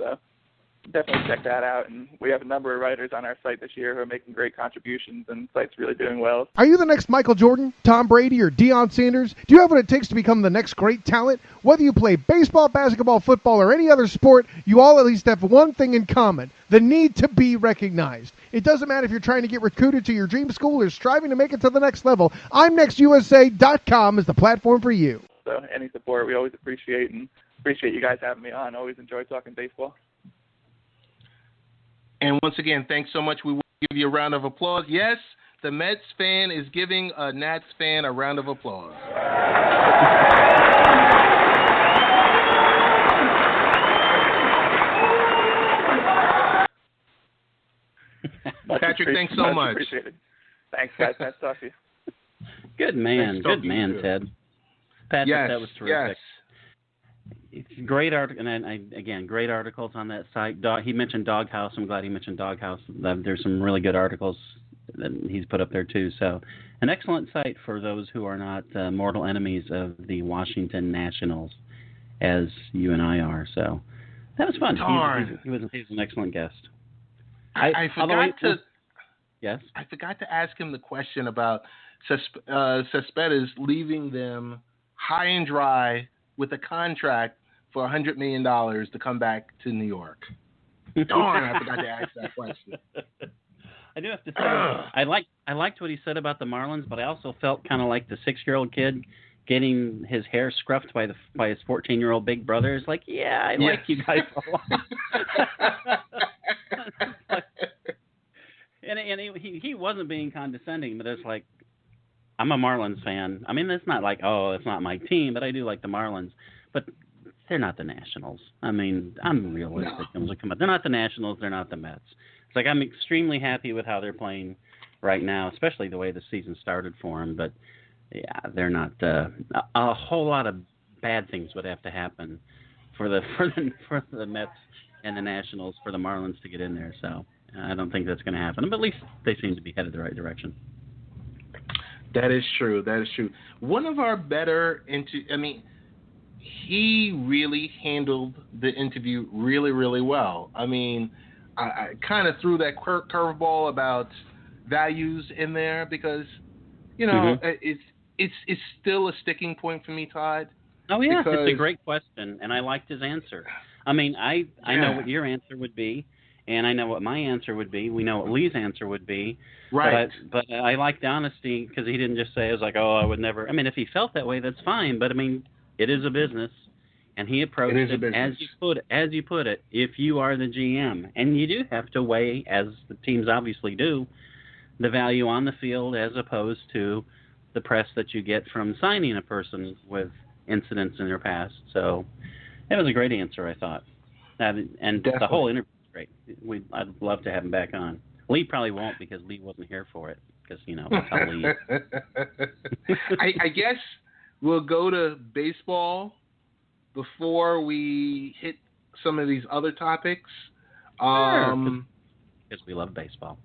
Definitely check that out. And we have a number of writers on our site this year who are making great contributions, and the site's really doing well. Are you the next Michael Jordan, Tom Brady, or Deion Sanders? Do you have what it takes to become the next great talent? Whether you play baseball, basketball, football, or any other sport, you all at least have one thing in common: the need to be recognized. It doesn't matter if you're trying to get recruited to your dream school or striving to make it to the next level. I'mNextUSA.com is the platform for you. So any support we always appreciate, and appreciate you guys having me on. Always enjoy talking baseball. And once again, thanks so much. We will give you a round of applause. Yes, the Mets fan is giving a Nats fan a round of applause. Patrick, thanks so much. Appreciate it. Thanks, guys. Nice to talk to you. Good man. Good man, Ted. Patrick, yes, that was terrific. Yes. It's great article, and again, great articles on that site. He mentioned Doghouse. I'm glad he mentioned Doghouse. There's some really good articles that he's put up there too. So, an excellent site for those who are not mortal enemies of the Nationals, as you and I are. So, that was fun. He was an excellent guest. I forgot to. Yes. I forgot to ask him the question about Cespedes leaving them high and dry with a contract for $100 million to come back to New York. Darn, I forgot to ask that question. I do have to say, I liked what he said about the Marlins, but I also felt kind of like the 6-year-old kid getting his hair scruffed by his 14-year-old big brother. It's like, I like you guys a lot. and he wasn't being condescending, but it's like, I'm a Marlins fan. I mean, it's not like, it's not my team, but I do like the Marlins. But they're not the Nationals. I mean, I'm realistic. No. They're not the Nationals. They're not the Mets. It's like I'm extremely happy with how they're playing right now, especially the way the season started for them. But, they're not. A whole lot of bad things would have to happen for the Mets and the Nationals for the Marlins to get in there. So I don't think that's going to happen. But at least they seem to be headed the right direction. That is true. One of our better he really handled the interview really, really well. I mean, I kind of threw that curveball about values in there because, it's still a sticking point for me, Todd. Oh, yeah, it's a great question, and I liked his answer. I mean, I know what your answer would be, and I know what my answer would be. We know what Lee's answer would be. Right. But I liked the honesty because he didn't just say, I was like, I would never. I mean, if he felt that way, that's fine. But, I mean, it is a business, and he approached it as you put it, if you are the GM. And you do have to weigh, as the teams obviously do, the value on the field as opposed to the press that you get from signing a person with incidents in their past. So it was a great answer, I thought. And Definitely. The whole interview was great. I'd love to have him back on. Lee probably won't because Lee wasn't here for it because, that's how Lee is. I guess we'll go to baseball before we hit some of these other topics. Because we love baseball.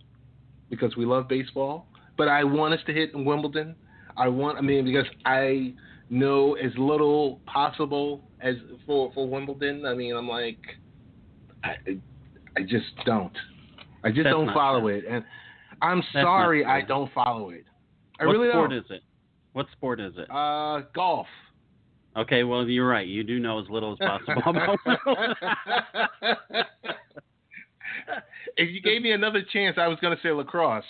Because we love baseball. But I want us to hit Wimbledon. Because I know as little possible as for Wimbledon. I mean, I'm like, I just don't. I just don't follow it. And I'm sorry I don't follow it. I really don't. What sport is it? Golf. Okay, well, you're right. You do know as little as possible about If you gave me another chance, I was going to say lacrosse.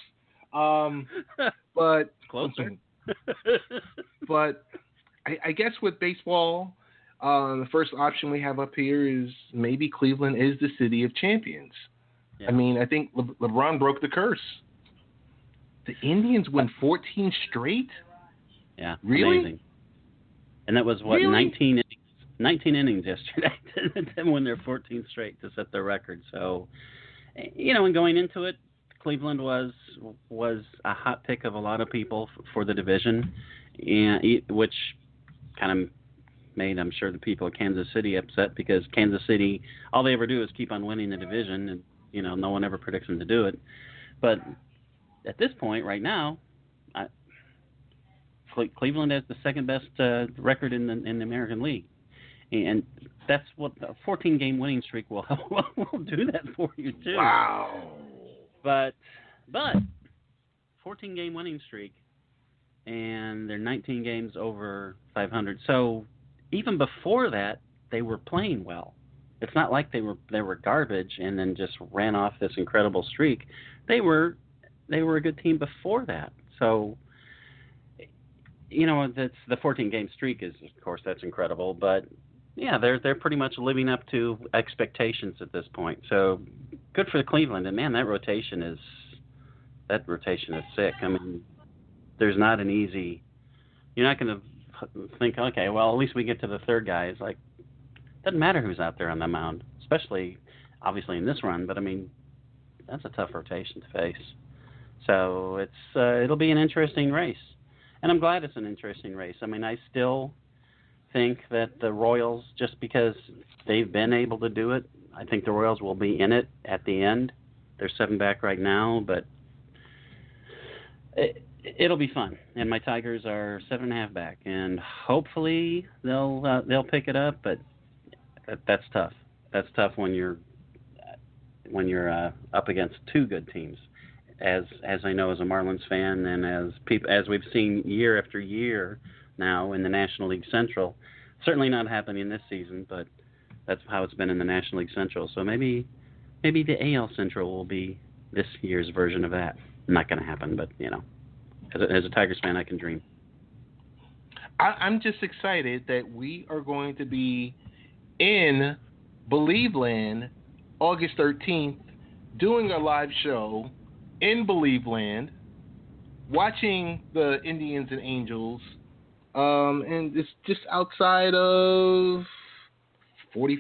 But closer. But I guess with baseball, the first option we have up here is maybe Cleveland is the city of champions. Yeah. I mean, I think LeBron broke the curse. The Indians win 14 straight? Yeah, really? Amazing. And that was, 19 innings yesterday to win their 14th straight to set their record. So, and going into it, Cleveland was a hot pick of a lot of people for the division, and which kind of made, I'm sure, the people of Kansas City upset because Kansas City, all they ever do is keep on winning the division, and no one ever predicts them to do it. But at this point, right now, Cleveland has the second best record in the American League, and that's what a 14-game winning streak will do that for you too. Wow. But 14-game winning streak, and they're 19 games over 500. So even before that, they were playing well. It's not like they were garbage and then just ran off this incredible streak. They were a good team before that. So that's the 14-game streak is, of course, that's incredible. But yeah, they're pretty much living up to expectations at this point. So good for Cleveland. And man, that rotation is sick. I mean, there's not an easy. You're not going to think, okay, well, at least we get to the third guy. It's like, doesn't matter who's out there on the mound, especially obviously in this run. But I mean, that's a tough rotation to face. So it'll be an interesting race, and I'm glad it's an interesting race. I mean, I still think that the Royals, just because they've been able to do it, I think the Royals will be in it at the end. They're 7 back right now, but it'll be fun. And my Tigers are 7.5 back, and hopefully they'll pick it up. But that's tough. That's tough when you're up against two good teams. as I know as a Marlins fan, and as we've seen year after year now in the National League Central, certainly not happening this season, but that's how it's been in the National League Central. So maybe the AL Central will be this year's version of that. Not going to happen, but as a Tigers fan, I can dream. I'm just excited that we are going to be in Believeland August 13th doing a live show in Believeland, watching the Indians and Angels, and it's just outside of 40,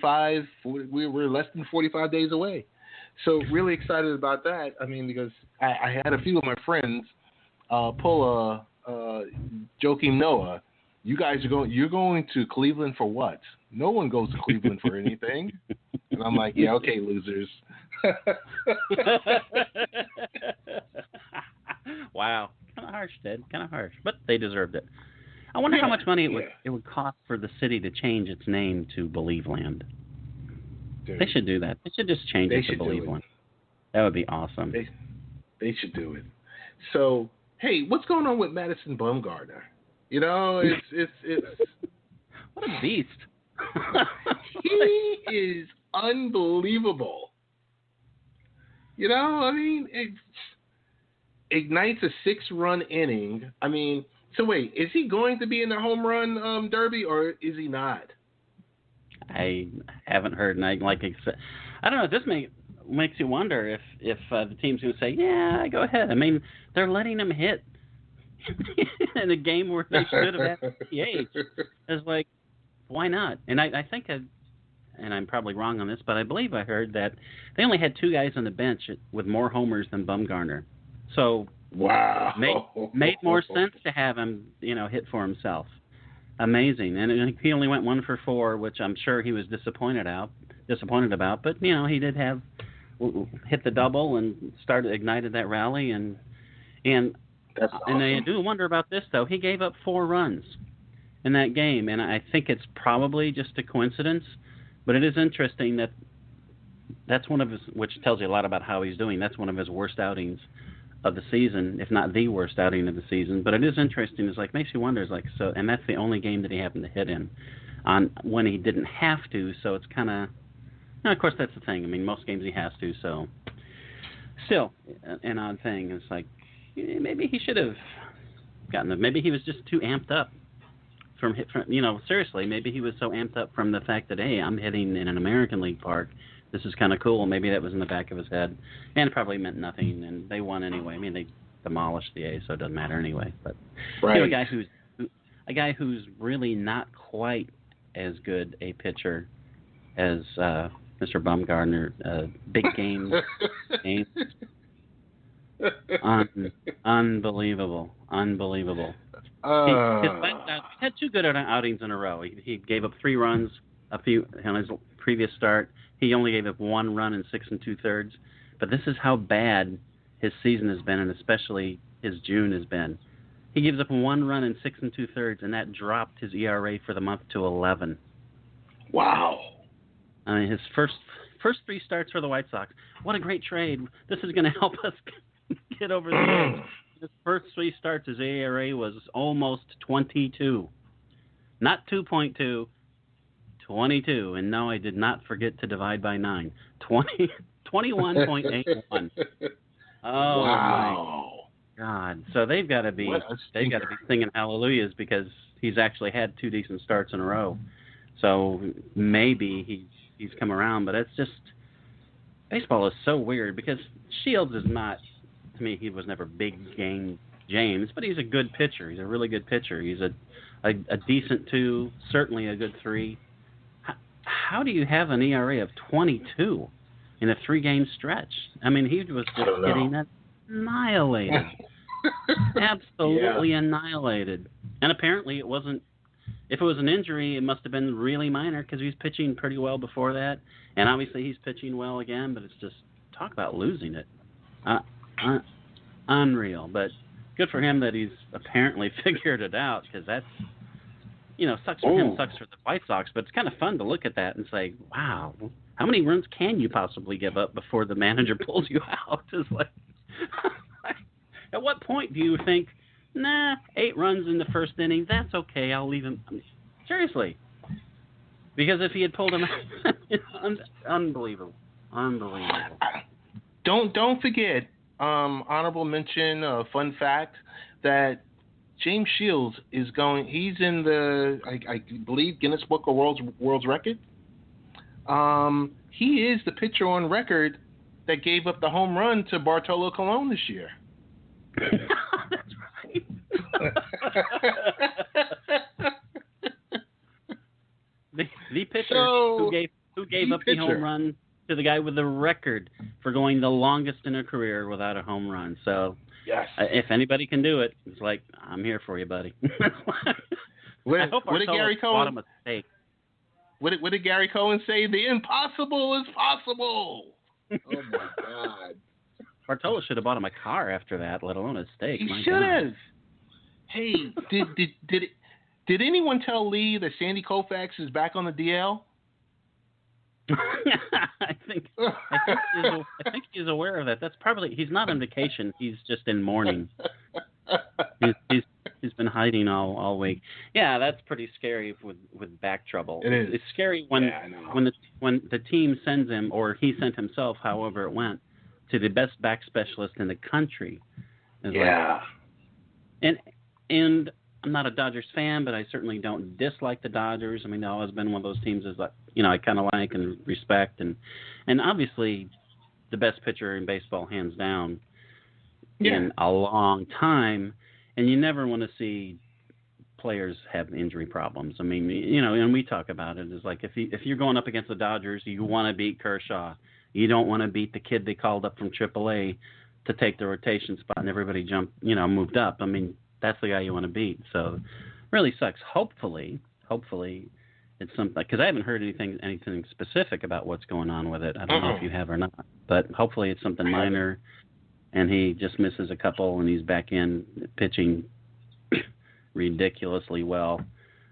we're less than 45 days away. So really excited about that. I mean, because I had a few of my friends pull a Joakim Noah. You're going to Cleveland for what? No one goes to Cleveland for anything. And I'm like, yeah, okay, losers. Wow. Kind of harsh, Ted. Kind of harsh. But they deserved it. I wonder how much money it would cost for the city to change its name to Believeland. Dude. They should do that. They should just change it to Believeland. That would be awesome. They should do it. So, hey, what's going on with Madison Bumgarner? It's what a beast. He is unbelievable. It ignites a 6-run inning. So wait, is he going to be in the home run derby or is he not? I haven't heard, and I don't know. This makes you wonder if the team's going to say, yeah, go ahead. They're letting him hit in a game where they should have had DH. It's like, why not? And I think, and I'm probably wrong on this, but I believe I heard that they only had 2 guys on the bench with more homers than Bumgarner. So wow, made more sense to have him, hit for himself. Amazing. And he only went 1 for 4, which I'm sure he was disappointed about. But he did hit the double and ignited that rally, and that's awesome. And I do wonder about this though. He gave up 4 runs in that game, and I think it's probably just a coincidence. But it is interesting that's one of his, which tells you a lot about how he's doing. That's one of his worst outings of the season, if not the worst outing of the season. But it is interesting. It's makes you wonder. And that's the only game that he happened to hit in on when he didn't have to. So it's kind of, of course, that's the thing. Most games he has to. So still an odd thing. It's maybe he should have gotten maybe he was just too amped up from seriously. Maybe he was so amped up from the fact that, hey, I'm hitting in an American League park. This is kind of cool. Maybe that was in the back of his head, and it probably meant nothing. And they won anyway. They demolished the A's, so it doesn't matter anyway. But right. A guy who's really not quite as good a pitcher as Mr. Bumgarner. Big games. Unbelievable. He had 2 good outings in a row. He gave up 3 runs on his previous start. He only gave up 1 run in 6 2/3. But this is how bad his season has been, and especially his June has been. He gives up 1 run in 6 2/3, and that dropped his ERA for the month to 11. Wow. His first 3 starts for the White Sox. What a great trade. This is going to help us get over the edge. His first 3 starts, his ERA was almost 22. Not 2.2, 22. And no, I did not forget to divide by 9. 21.81. Oh, wow. My God. So they've got to be singing hallelujahs because he's actually had 2 decent starts in a row. So maybe he's come around, but it's just baseball is so weird because Shields is not, to me, he was never big game James, but he's a good pitcher. He's a really good pitcher. He's a decent 2, certainly a good 3. How do you have an ERA of 22 in a 3-game stretch? He was just getting annihilated. Absolutely annihilated. And apparently it wasn't, if it was an injury, it must have been really minor because he was pitching pretty well before that. And obviously he's pitching well again, but it's just, talk about losing it. Unreal. But good for him that he's apparently figured it out because that's, sucks for him, sucks for the White Sox. But it's kind of fun to look at that and say, wow, how many runs can you possibly give up before the manager pulls you out? It's what point do you think, 8 runs in the first inning, that's okay, I'll leave him? I mean, seriously. Because if he had pulled him out, unbelievable. Don't forget, honorable mention, fun fact, that James Shields is he's in the, I believe, Guinness Book of World's Record. He is the pitcher on record that gave up the home run to Bartolo Colon this year. That's right. the pitcher who gave up the home run to the guy with the record for going the longest in a career without a home run. So, yes, if anybody can do it, it's like, I'm here for you, buddy. What did Gary Cohen bought him a steak. What did Gary Cohen say? The impossible is possible. Oh my God! Bartolo should have bought him a car after that, let alone a steak. He should have. Hey, did anyone tell Lee that Sandy Koufax is back on the DL? I think he's aware of that. That's probably, he's not on vacation. He's just in mourning. He's been hiding all week. Yeah, that's pretty scary with back trouble. It is. It's scary when the team sends him, or he sent himself, however it went, to the best back specialist in the country. Yeah. And I'm not a Dodgers fan, but I certainly don't dislike the Dodgers. I mean, they've always been one of those teams that, I kind of like and respect, and obviously the best pitcher in baseball, hands down, in a long time. And you never want to see players have injury problems. I mean, and we talk about it. It's like if you're going up against the Dodgers, you want to beat Kershaw. You don't want to beat the kid they called up from AAA to take the rotation spot, and everybody moved up. I mean, that's the guy you want to beat. So, really sucks. Hopefully it's something, because I haven't heard anything specific about what's going on with it. I don't know if you have or not, but hopefully it's something minor, and he just misses a couple, and he's back in pitching ridiculously well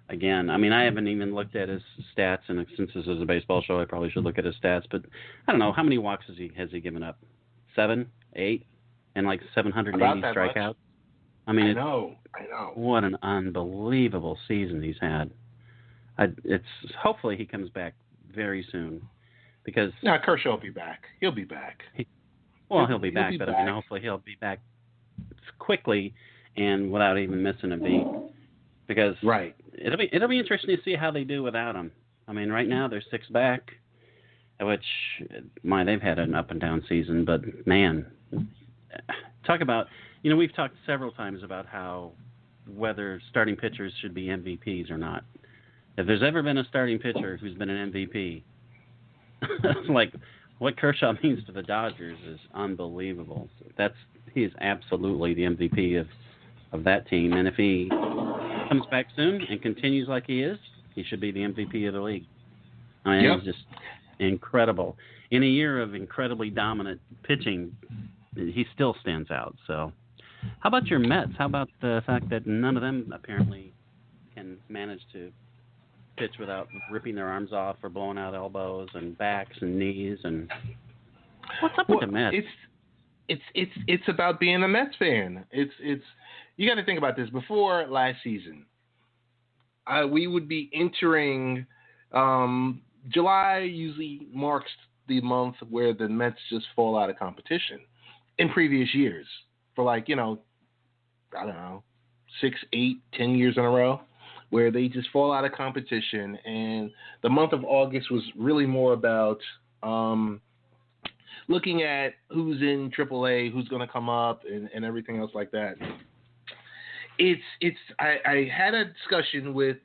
again. I mean, I haven't even looked at his stats, and since this is a baseball show, I probably should look at his stats. But I don't know, how many walks has he given up? 7, 8, and like 780 strikeouts. Much. I mean, I know. What an unbelievable season he's had. It's hopefully he comes back very soon, because Kershaw will be back. He'll be back. He'll be back, but I mean, hopefully he'll be back quickly and without even missing a beat. Because it'll be interesting to see how they do without him. I mean, right now they're 6 back, which they've had an up and down season. But man, talk about, we've talked several times about how whether starting pitchers should be MVPs or not. If there's ever been a starting pitcher who's been an MVP, like what Kershaw means to the Dodgers is unbelievable. He is absolutely the MVP of that team, and if he comes back soon and continues like he is, he should be the MVP of the league. I mean, It's just incredible. In a year of incredibly dominant pitching, he still stands out. So, how about your Mets? How about the fact that none of them apparently can manage to pitch without ripping their arms off or blowing out elbows and backs and knees? And what's up with the Mets? It's about being a Mets fan. It's you got to think about this. Before last season, we would be entering July. Usually marks the month where the Mets just fall out of competition. In previous years, for I don't know, 6, 8, 10 years in a row, where they just fall out of competition. And the month of August was really more about looking at who's in AAA, who's going to come up, and everything else like that. I had a discussion with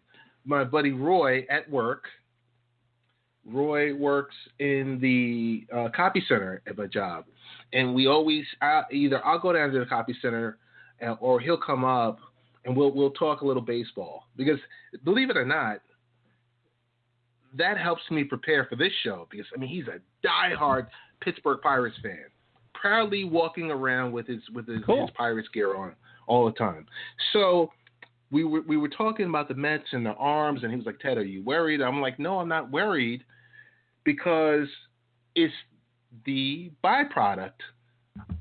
my buddy Roy at work. Roy works in the copy center at my job. And we always either I'll go down to the copy center, or he'll come up, and we'll talk a little baseball. Because believe it or not, that helps me prepare for this show. Because he's a diehard Pittsburgh Pirates fan, proudly walking around with his Pirates gear on all the time. So we were talking about the Mets and their arms, and he was like, "Ted, are you worried?" I'm like, "No, I'm not worried, because it's the byproduct.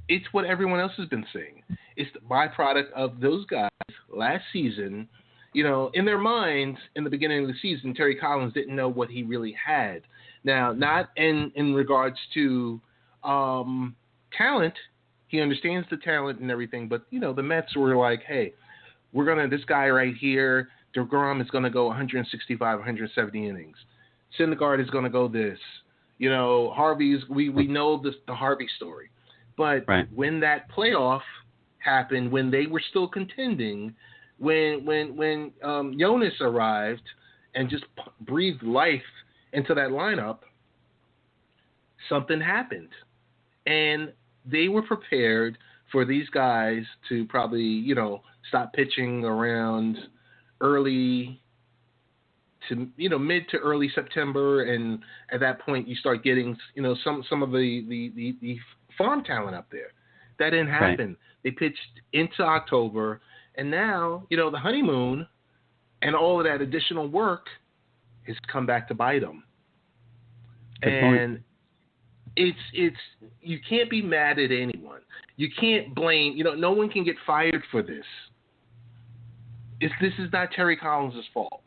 It's what everyone else has been saying. It's the byproduct of those guys last season. You know, in their minds, in the beginning of the season, Terry Collins didn't know what he really had. Now, not in regards to talent. He understands the talent and everything, but, you know, the Mets were like, hey, this guy right here, DeGrom is going to go 165, 170 innings. Syndergaard is going to go this. You know, we know the Harvey story. But when that playoff happened, when they were still contending, when Jonas arrived and just breathed life into that lineup, something happened. And they were prepared for these guys to probably, you know, stop pitching around early to, you know, mid to early September. And at that point you start getting, you know, some of the farm talent up there. That didn't happen. Right. They pitched into October, and now, you know, the honeymoon and all of that additional work has come back to bite them. Good point. It's you can't be mad at anyone. You can't blame, you know, no one can get fired for this. This is not Terry Collins' fault.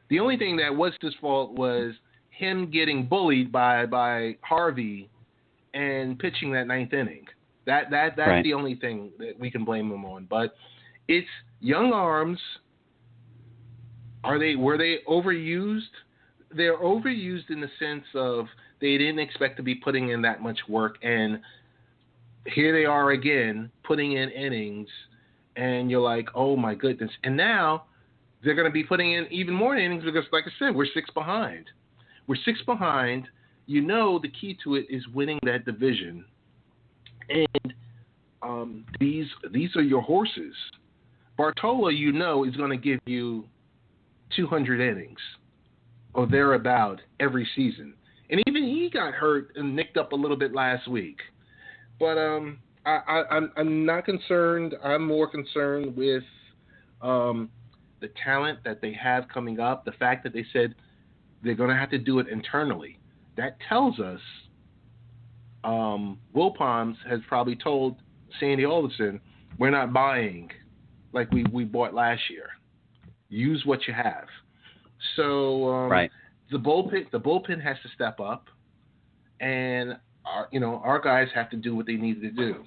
The only thing that was his fault was him getting bullied by Harvey and pitching that ninth inning. That's the only thing that we can blame him on. But it's young arms. Were they overused? They're overused in the sense of they didn't expect to be putting in that much work, and here they are again putting in innings, and you're like, oh my goodness. And now they're going to be putting in even more innings because, like I said, we're 6 behind. You know, the key to it is winning that division, and these are your horses. Bartolo, you know, is going to give you 200 innings or thereabout every season. And even he got hurt and nicked up a little bit last week. But I'm not concerned. I'm more concerned with the talent that they have coming up. The fact that they said they're going to have to do it internally. That tells us Will Palms has probably told Sandy Alderson, we're not buying like we bought last year. Use what you have. So the bullpen has to step up, and our guys have to do what they need to do.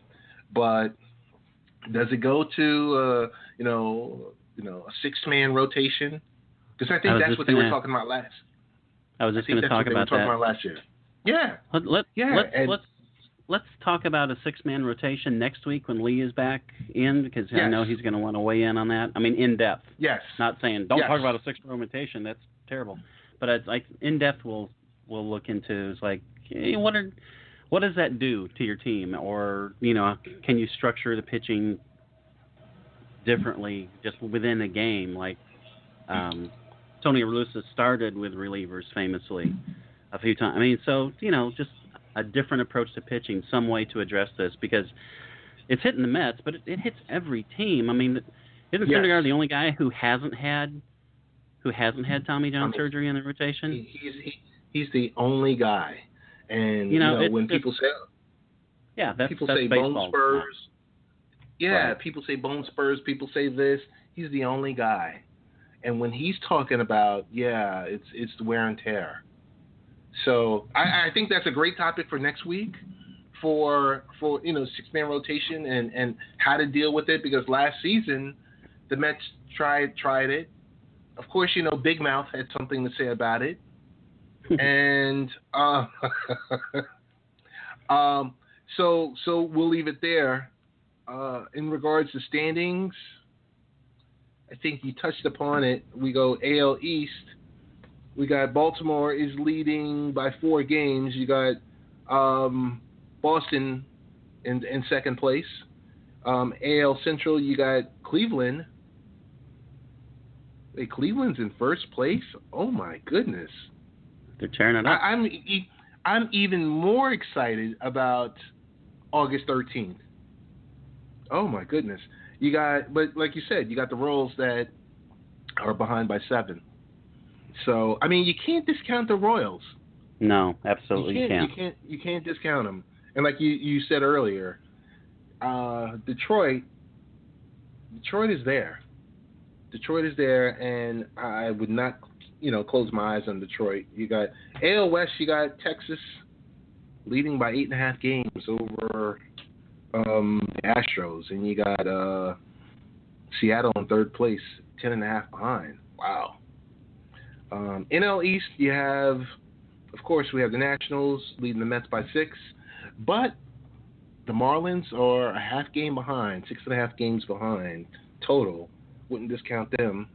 But does it go to a 6-man rotation? Because I think that's what they were talking about last. I was just going to talk about that. About last year. Yeah. Let's talk about a 6-man rotation next week when Lee is back in, because I know he's going to want to weigh in on that. I mean, in depth. Yes. Not saying don't talk about a 6-man rotation. That's terrible. But it's like in depth, we'll look into. It's like, hey, what does that do to your team, or can you structure the pitching differently just within a game? Like Tony La Russa started with relievers famously a few times. I mean, so just a different approach to pitching, some way to address this, because it's hitting the Mets, but it hits every team. I mean, isn't Syndergaard the only guy who hasn't had Tommy John surgery in the rotation? He's the only guy, and when people say, people say bone spurs. People say bone spurs. People say this. He's the only guy, and when he's talking about, it's the wear and tear. So I think that's a great topic for next week for 6-man rotation and how to deal with it, because last season the Mets tried it. Of course, Big Mouth had something to say about it. And so we'll leave it there. In regards to standings, I think you touched upon it. We go AL East. We got Baltimore is leading by 4 games. You got Boston in second place. AL Central, you got Cleveland. Hey, Cleveland's in first place? Oh, my goodness. They're tearing it up. I'm even more excited about August 13th. Oh, my goodness. But like you said, you got the Royals that are behind by 7. So, I mean, you can't discount the Royals. No, absolutely you can't. You can't discount them. And like you said earlier, Detroit Detroit is there. Detroit is there, and I would not, close my eyes on Detroit. You got AL West. You got Texas leading by 8.5 games over the Astros, and you got Seattle in third place, 10.5 behind. Wow. NL East, you have, of course, we have the Nationals leading the Mets by 6, but the Marlins are a half game behind, 6.5 games behind total. Wouldn't discount them.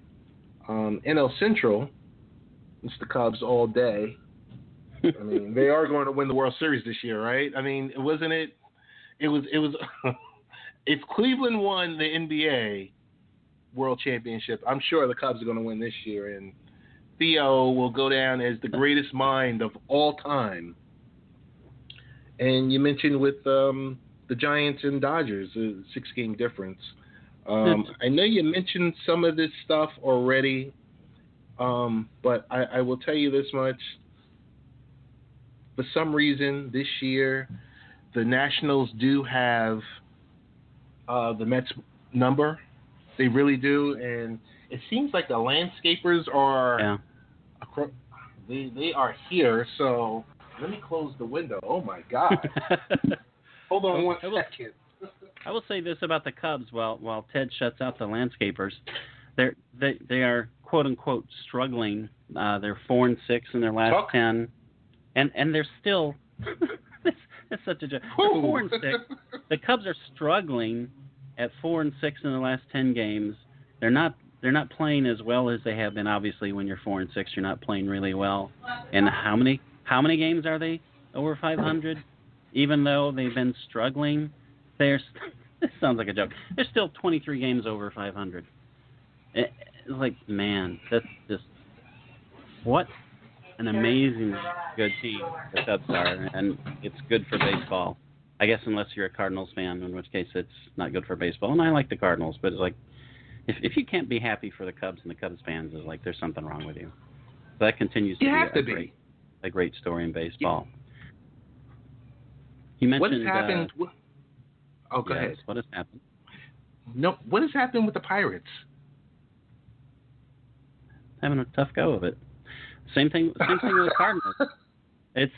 NL Central, it's the Cubs all day. I mean, they are going to win the World Series this year, right? I mean, wasn't it? It was. If Cleveland won the NBA World Championship, I'm sure the Cubs are going to win this year, and Theo will go down as the greatest mind of all time. And you mentioned with the Giants and Dodgers, a 6-game difference. I know you mentioned some of this stuff already, but I will tell you this much. For some reason, this year, the Nationals do have the Mets number. They really do, and it seems like the landscapers are they are here. So let me close the window. Oh my God! Hold on one second. I will say this about the Cubs while Ted shuts out the landscapers. They are quote unquote struggling. They're 4-6 in their last 10, and they're still. It's such a joke. They're 4-6. The Cubs are struggling at 4-6 in the last 10 games. They're not playing as well as they have been. Obviously, when you're 4-6, you're not playing really well. And how many games are they over 500? Even though they've been struggling, this sounds like a joke. They're still 23 games over 500. It's like, man, that's just what an amazing good team the Cubs are, and it's good for baseball. I guess unless you're a Cardinals fan, in which case it's not good for baseball. And I like the Cardinals, but it's like if you can't be happy for the Cubs and the Cubs fans, it's like there's something wrong with you. So that continues to be a great story in baseball. You mentioned what has happened. Go ahead. What has happened? No, what has happened with the Pirates? Having a tough go of it. Same thing with the Cardinals. It's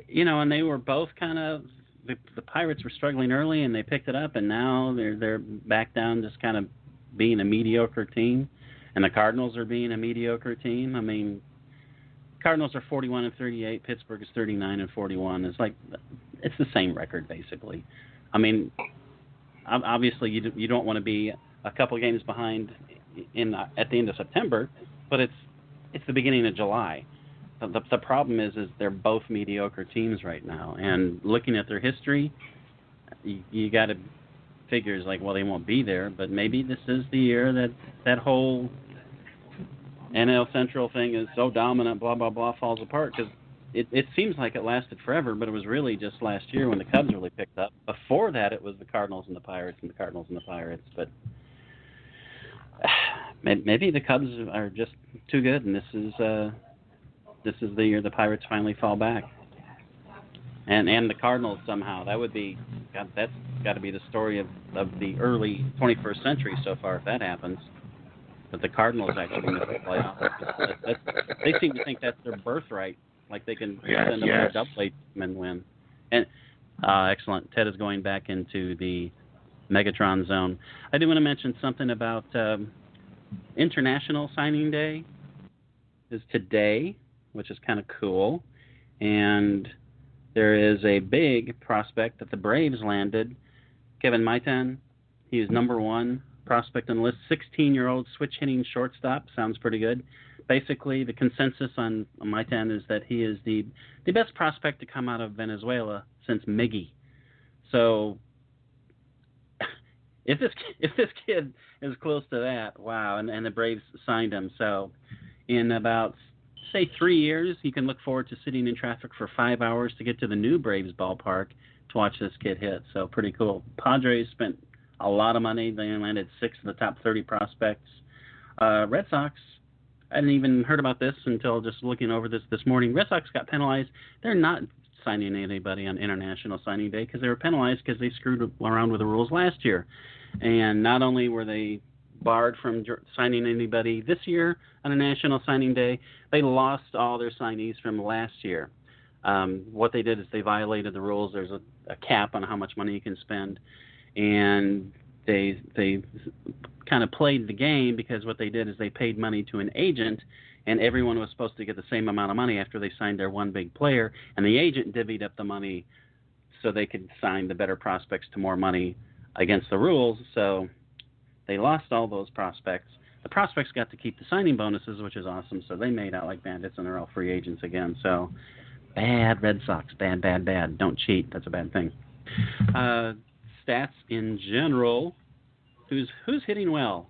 and they were both kind of the Pirates were struggling early and they picked it up, and now they're back down just kind of being a mediocre team, and the Cardinals are being a mediocre team. I mean, Cardinals are 41-38, Pittsburgh is 39-41. It's like it's the same record basically. I mean, obviously you don't want to be a couple games behind at the end of September, but it's the beginning of July. The problem is they're both mediocre teams right now. And looking at their history, you got to figure it's like, well, they won't be there. But maybe this is the year that whole NL Central thing is so dominant, blah, blah, blah, falls apart. Because it seems like it lasted forever, but it was really just last year when the Cubs really picked up. Before that, it was the Cardinals and the Pirates and the Cardinals and the Pirates. But maybe the Cubs are just too good, and this is the year the Pirates finally fall back. And the Cardinals somehow. That would be, that's got to be the story of the early 21st century so far if that happens. But the Cardinals actually miss the playoffs. They seem to think that's their birthright. Like they can send them a double-A team and win. And excellent. Ted is going back into the Megatron zone. I do want to mention something about International Signing Day is today, which is kind of cool. And there is a big prospect that the Braves landed, Kevin Maitan. He is number 1 prospect on the list, 16-year-old switch-hitting shortstop. Sounds pretty good. Basically, the consensus on Maitan is that he is the best prospect to come out of Venezuela since Miggy. So if this kid is close to that, wow, and the Braves signed him. So in about, say, 3 years, you can look forward to sitting in traffic for 5 hours to get to the new Braves ballpark to watch this kid hit. So pretty cool. Padres spent a lot of money. They landed 6 of the top 30 prospects. Red Sox, I hadn't even heard about this until just looking over this morning. Red Sox got penalized. They're not signing anybody on International Signing Day because they were penalized because they screwed around with the rules last year. And not only were they barred from signing anybody this year on a National Signing Day, they lost all their signees from last year. What they did is they violated the rules. There's a cap on how much money you can spend, and they kind of played the game because what they did is they paid money to an agent, and everyone was supposed to get the same amount of money after they signed their one big player, and the agent divvied up the money so they could sign the better prospects to more money against the rules. So they lost all those prospects. The prospects got to keep the signing bonuses, which is awesome, so they made out like bandits, and they're all free agents again. So bad Red Sox. Bad, bad, bad. Don't cheat. That's a bad thing. Stats in general. Who's hitting well?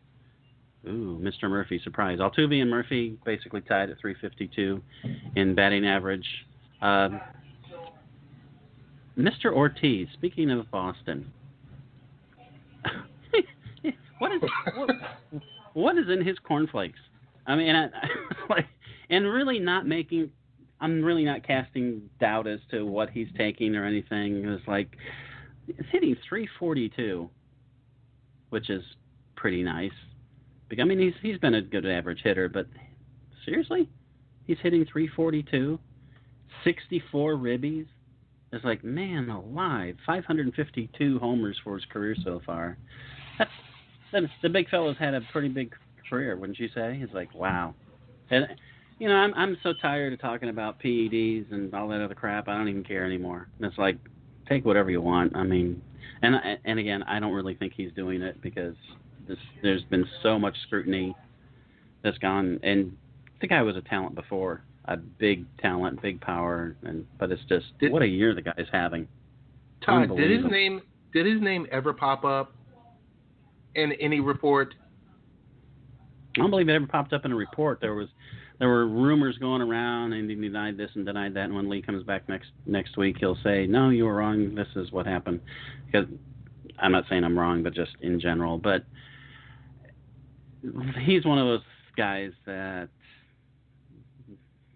Ooh, Mr. Murphy, surprise. Altuve and Murphy basically tied at 352 in batting average. Mr. Ortiz, speaking of Boston, what is in his cornflakes? I mean, and really not making. I'm really not casting doubt as to what he's taking or anything. It's like it's hitting 342, which is pretty nice. I mean, he's been a good average hitter, but seriously, he's hitting 342, 64 ribbies. It's like, man alive, 552 homers for his career so far. The big fella's had a pretty big career, wouldn't you say? It's like, wow. And you know, I'm so tired of talking about PEDs and all that other crap. I don't even care anymore. And it's like, take whatever you want. I mean, and again, I don't really think he's doing it because there's been so much scrutiny that's gone. And the guy was a talent before, a big talent, big power, but it's just what a year the guy's having. Todd, did his name ever pop up in any report? I don't believe it ever popped up in a report. There were rumors going around, and he denied this and denied that. And when Lee comes back next week, he'll say, "No, you were wrong. This is what happened." Because I'm not saying I'm wrong, but just in general. But he's one of those guys that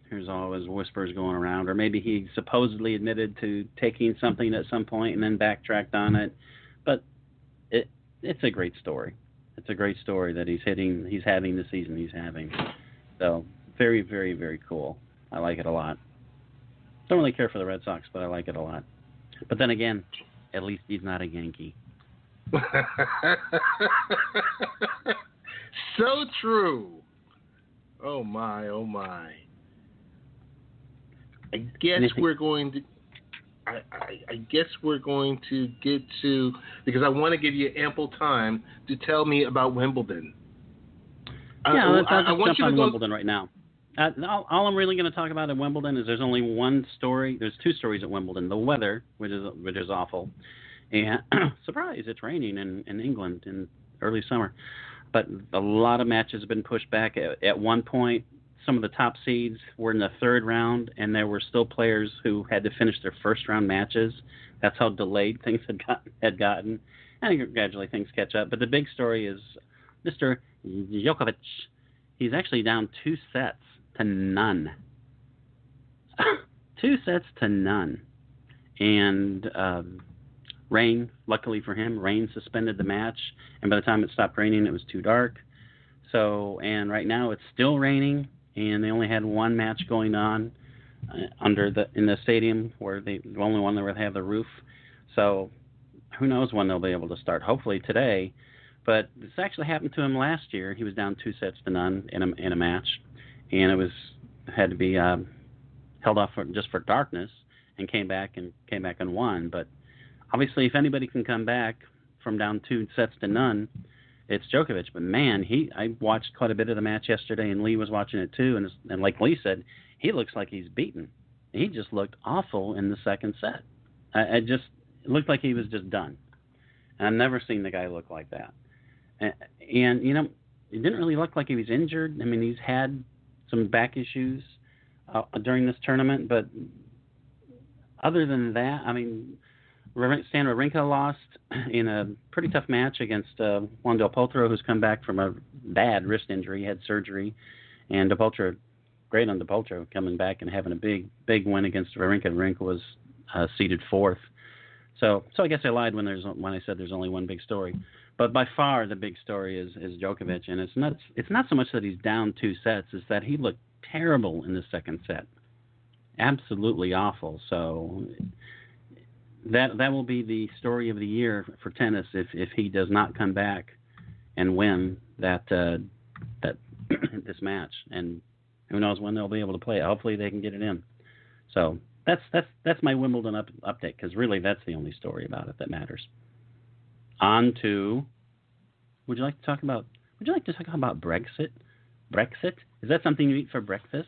there's always whispers going around, or maybe he supposedly admitted to taking something at some point and then backtracked on it. But it's a great story. It's a great story that he's having the season he's having. So very, very, very cool. I like it a lot. Don't really care for the Red Sox, but I like it a lot. But then again, at least he's not a Yankee. So true. Oh my, oh my. I guess we're going to get to, because I want to give you ample time to tell me about Wimbledon. Yeah, let's jump on Wimbledon right now. All I'm really going to talk about at Wimbledon is there's only one story. There's two stories at Wimbledon. The weather, which is awful, and surprise, it's raining in England in early summer. But a lot of matches have been pushed back. At one point, some of the top seeds were in the third round, and there were still players who had to finish their first round matches. That's how delayed things had gotten. And gradually things catch up. But the big story is Mr. Djokovic. He's actually down 2-0. 2-0. And rain, luckily for him, rain suspended the match. And by the time it stopped raining, it was too dark. And right now it's still raining. And they only had one match going on in the stadium, where the only one where they have the roof. So who knows when they'll be able to start? Hopefully today. But this actually happened to him last year. He was down 2-0 in a match, and had to be held off just for darkness, and came back and won. But obviously, if anybody can come back from down 2-0, it's Djokovic. But man, I watched quite a bit of the match yesterday, and Lee was watching it too. And like Lee said, he looks like he's beaten. He just looked awful in the second set. It looked like he was just done. And I've never seen the guy look like that. And you know, it didn't really look like he was injured. I mean, he's had some back issues during this tournament, but other than that, I mean, Stan Wawrinka lost in a pretty tough match against Juan Del Potro, who's come back from a bad wrist injury. He had surgery, and Del Potro, great on Del Potro, coming back and having a big win against Wawrinka. Wawrinka was seeded fourth. So I guess I lied when I said there's only one big story. But by far the big story is Djokovic, and it's not so much that he's down 2 sets, it's that he looked terrible in the second set. Absolutely awful. So that will be the story of the year for tennis if he does not come back and win that this match. And who knows when they'll be able to play it. Hopefully they can get it in. So that's my Wimbledon update, because really that's the only story about it that matters. On to, would you like to talk about Brexit? Brexit? Is that something you eat for breakfast?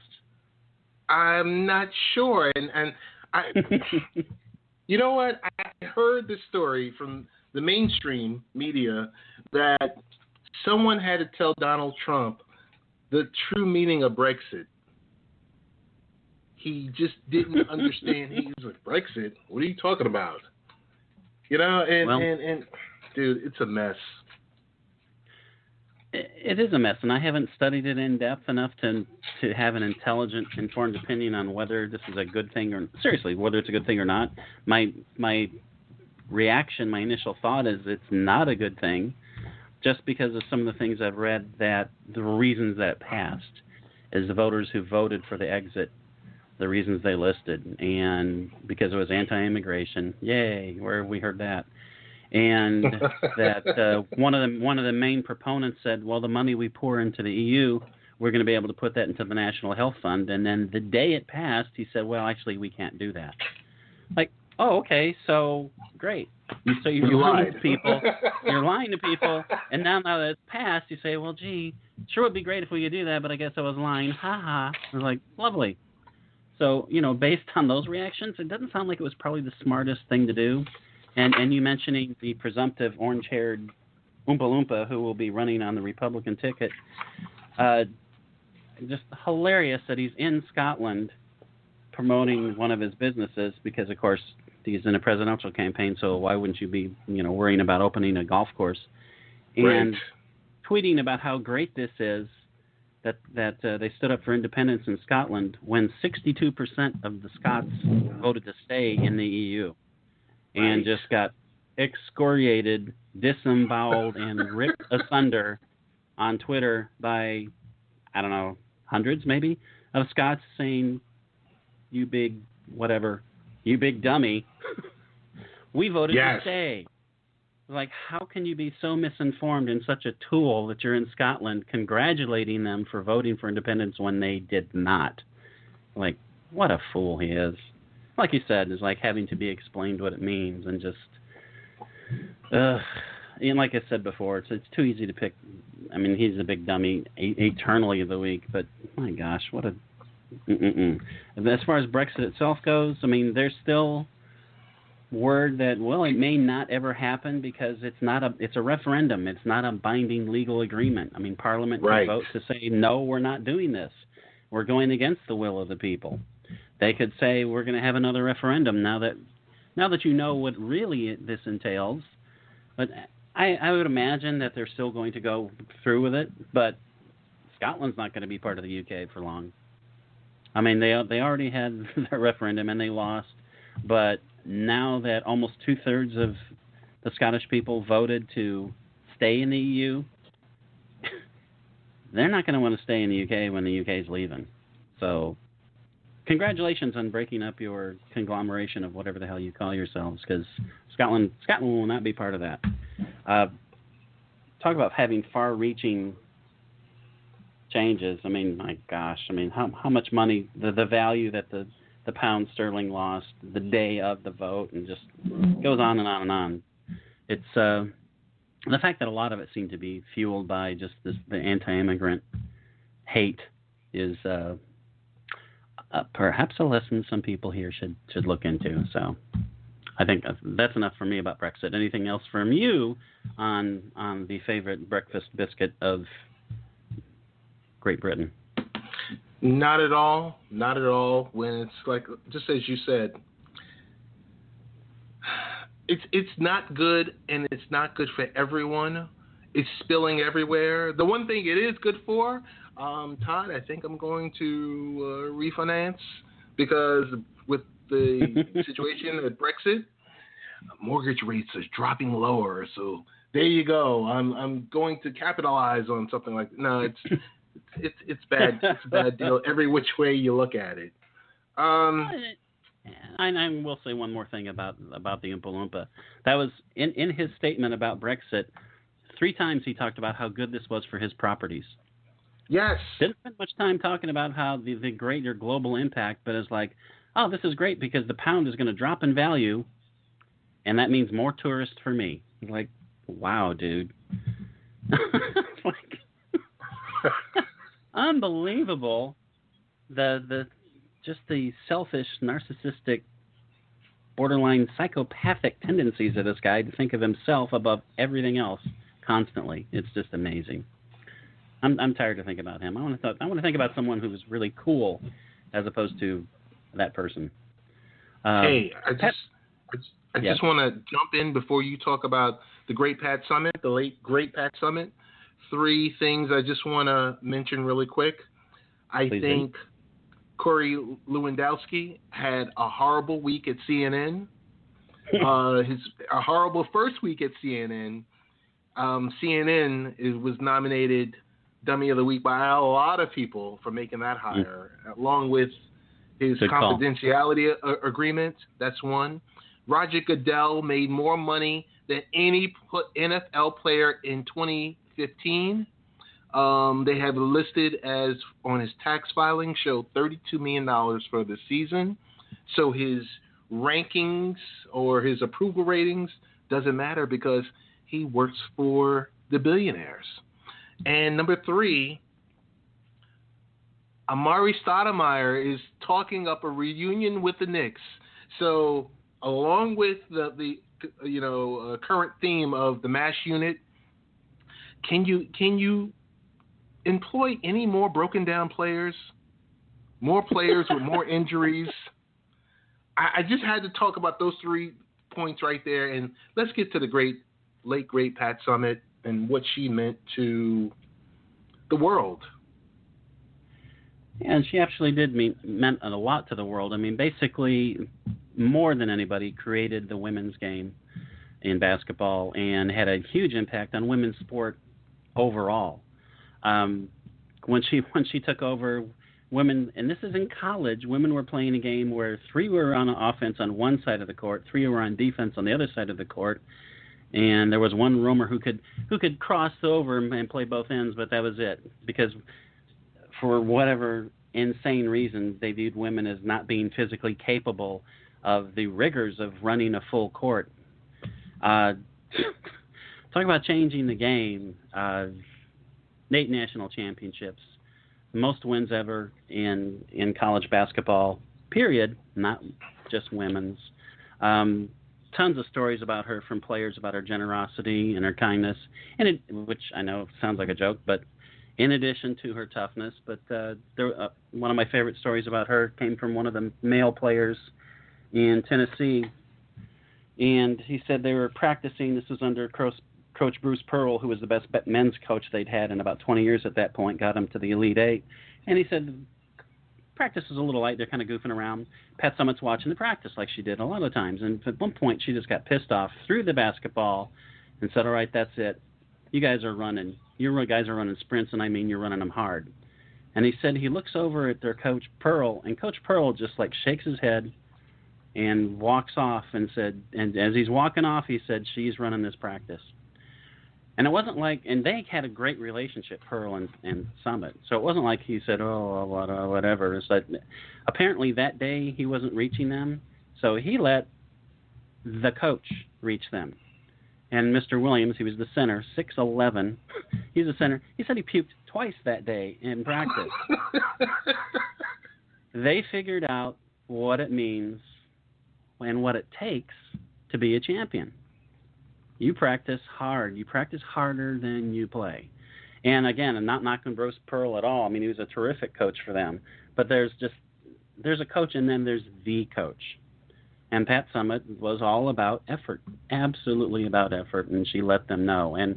I'm not sure, and I, you know what? I heard this story from the mainstream media that someone had to tell Donald Trump the true meaning of Brexit. He just didn't understand. He was like, Brexit? What are you talking about? You know, and dude, it's a mess. It is a mess, and I haven't studied it in depth enough to have an intelligent, informed opinion on whether this is a good thing or seriously whether it's a good thing or not. My reaction, my initial thought is it's not a good thing, just because of some of the things I've read that the reasons that it passed is the voters who voted for the exit, the reasons they listed, and because it was anti-immigration. Yay, where have we heard that? And that one of the main proponents said, well, the money we pour into the EU, we're going to be able to put that into the National Health Fund. And then the day it passed, he said, well, actually, we can't do that. Like, oh, okay, so great. So you're lying to people. You're lying to people. And now that it's passed, you say, well, gee, sure would be great if we could do that, but I guess I was lying. Ha ha. I was like, lovely. So, you know, based on those reactions, it doesn't sound like it was probably the smartest thing to do. And you mentioning the presumptive orange-haired Oompa Loompa who will be running on the Republican ticket, just hilarious that he's in Scotland promoting one of his businesses because, of course, he's in a presidential campaign, so why wouldn't you be, you know, worrying about opening a golf course? And tweeting about how great this is, that they stood up for independence in Scotland when 62% of the Scots voted to stay in the EU. And just got excoriated, disemboweled, and ripped asunder on Twitter by, I don't know, hundreds maybe, of Scots saying, you big whatever, you big dummy, we voted to stay. Like, how can you be so misinformed and such a tool that you're in Scotland congratulating them for voting for independence when they did not? Like, what a fool he is. Like you said, is like having to be explained what it means, and just, and like I said before, it's too easy to pick. I mean, he's a big dummy eternally of the week, but my gosh, what a. As far as Brexit itself goes, I mean, there's still word that, well, it may not ever happen because it's a referendum. It's not a binding legal agreement. I mean, Parliament can vote to say, no, we're not doing this. We're going against the will of the people. They could say we're going to have another referendum now that you know what really this entails. But I would imagine that they're still going to go through with it. But Scotland's not going to be part of the UK for long. I mean, they already had their referendum and they lost. But now that almost 2/3 of the Scottish people voted to stay in the EU, they're not going to want to stay in the UK when the UK is leaving. So. Congratulations on breaking up your conglomeration of whatever the hell you call yourselves, because Scotland will not be part of that. Talk about having far-reaching changes. I mean, my gosh. I mean, how much money, the value that the pound sterling lost the day of the vote, and just goes on and on and on. It's the fact that a lot of it seemed to be fueled by just the anti-immigrant hate is perhaps a lesson some people here should look into. So I think that's enough for me about Brexit. Anything else from you on the favorite breakfast biscuit of Great Britain? Not at all. Not at all. When it's like, just as you said, it's not good, and it's not good for everyone. It's spilling everywhere. The one thing it is good for, Todd, I think I'm going to refinance, because with the situation at Brexit, mortgage rates are dropping lower. So there you go. I'm going to capitalize on something like that. No, it's bad. It's a bad deal every which way you look at it. I will say one more thing about the Oompa Loompa. That was in his statement about Brexit. 3 times he talked about how good this was for his properties. Yes. Didn't spend much time talking about how the greater global impact, but it's like, oh, this is great because the pound is going to drop in value, and that means more tourists for me. Like, wow, dude. Like, unbelievable. Just the selfish, narcissistic, borderline psychopathic tendencies of this guy to think of himself above everything else constantly. It's just amazing. I'm tired to think about him. I want to think about someone who's really cool, as opposed to that person. Hey, I just want to jump in before you talk about the great Pat Summitt, the late great Pat Summitt. 3 things I just want to mention really quick. I think Corey Lewandowski had a horrible week at CNN. A horrible first week at CNN. CNN was nominated Dummy of the Week by a lot of people for making that hire, along with his confidentiality agreement. That's one. Roger Goodell made more money than any NFL player in 2015. They have listed as on his tax filing showed $32 million for the season. So his rankings or his approval ratings doesn't matter because he works for the billionaires. And number 3, Amari Stoudemire is talking up a reunion with the Knicks. So along with the current theme of the MASH unit, can you employ any more broken down players? More players with more injuries? I just had to talk about those 3 points right there, and let's get to the late great Pat Summitt and what she meant to the world. Yeah, and she actually meant a lot to the world. I mean, basically, more than anybody, created the women's game in basketball and had a huge impact on women's sport overall. When she took over, women, and this is in college, women were playing a game where 3 were on offense on one side of the court, 3 were on defense on the other side of the court, and there was one roamer who could cross over and play both ends, but that was it, because for whatever insane reason, they viewed women as not being physically capable of the rigors of running a full court. Talk about changing the game. 8 national championships, most wins ever in college basketball, period, not just women's. Tons of stories about her from players about her generosity and her kindness, which I know sounds like a joke, but in addition to her toughness. But one of my favorite stories about her came from one of the male players in Tennessee, and he said they were practicing. This was under Coach Bruce Pearl, who was the best men's coach they'd had in about 20 years at that point, got him to the Elite 8. And he said, practice is a little light. They're kind of goofing around. Pat Summitt's watching the practice like she did a lot of times. And at one point, she just got pissed off, threw the basketball, and said, all right, that's it. You guys are running. You guys are running sprints, and I mean you're running them hard. And he said he looks over at their Coach Pearl, and Coach Pearl just like shakes his head and walks off and said, and as he's walking off, he said, she's running this practice. And it wasn't like, and they had a great relationship, Pearl and Summitt. So it wasn't like he said, oh, whatever. It's like, apparently that day he wasn't reaching them, so he let the coach reach them. And Mr. Williams, he was the center, 6'11". He's a center. He said he puked twice that day in practice. They figured out what it means and what it takes to be a champion. You practice hard. You practice harder than you play. And again, I'm not knocking Bruce Pearl at all. I mean, he was a terrific coach for them. But there's a coach and then there's the coach. And Pat Summitt was all about effort, absolutely about effort, and she let them know. And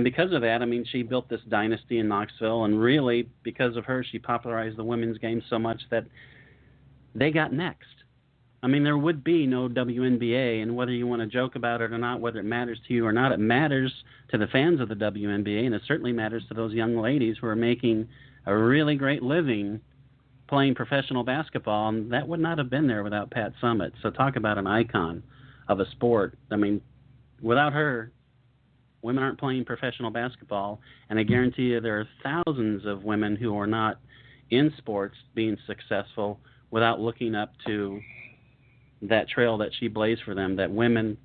because of that, I mean, she built this dynasty in Knoxville, and really, because of her, she popularized the women's game so much that they got next. I mean, there would be no WNBA, and whether you want to joke about it or not, whether it matters to you or not, it matters to the fans of the WNBA, and it certainly matters to those young ladies who are making a really great living playing professional basketball, and that would not have been there without Pat Summitt. So talk about an icon of a sport. I mean, without her, women aren't playing professional basketball, and I guarantee you there are thousands of women who are not in sports being successful without looking up to that trail that she blazed for them, that women,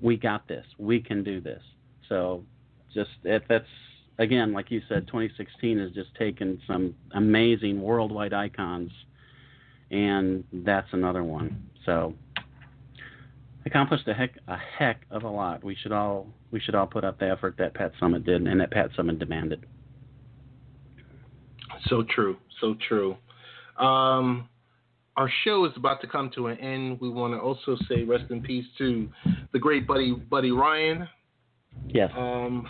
we got this, we can do this. So just that's, again, like you said, 2016 has just taken some amazing worldwide icons, and that's another one. So accomplished a heck of a lot. We should all put up the effort that Pat Summitt did and that Pat Summitt demanded. So true, so true. Our show is about to come to an end. We want to also say rest in peace to the great Buddy Ryan. Yes. For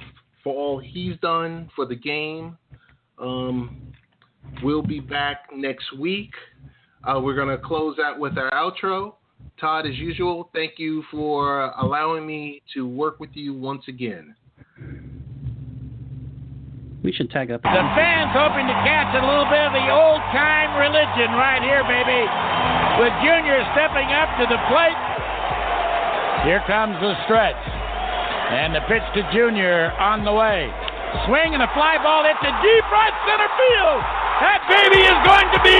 all he's done for the game. We'll be back next week. We're going to close out with our outro. Todd, as usual, thank you for allowing me to work with you once again. We should tag up. The fans hoping to catch a little bit of the old-time religion right here, baby. With Junior stepping up to the plate. Here comes the stretch. And the pitch to Junior on the way. Swing and a fly ball hit to deep right center field. That baby is going to be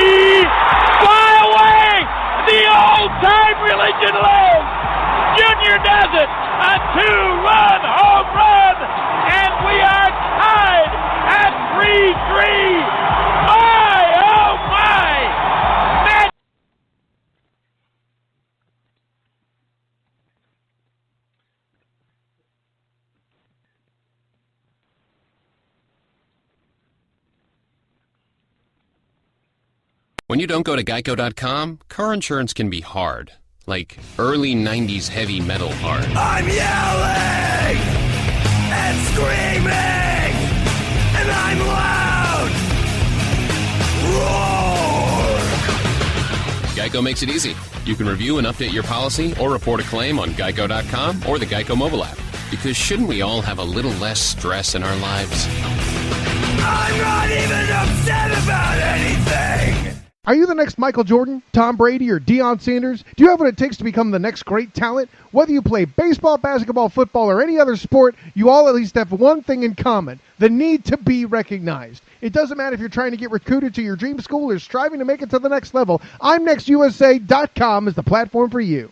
fly away. The old-time religion lives. Junior does it. A 2-run home run. And we are tied at 3-3. My, oh my. Man. When you don't go to Geico.com, car insurance can be hard. Like early 90s heavy metal hard. I'm yelling and screaming and I'm loud. Roar! Geico makes it easy. You can review and update your policy or report a claim on Geico.com or the Geico mobile app. Because shouldn't we all have a little less stress in our lives? I'm not even upset about anything. Are you the next Michael Jordan, Tom Brady, or Deion Sanders? Do you have what it takes to become the next great talent? Whether you play baseball, basketball, football, or any other sport, you all at least have one thing in common: the need to be recognized. It doesn't matter if you're trying to get recruited to your dream school or striving to make it to the next level. I'mNextUSA.com is the platform for you.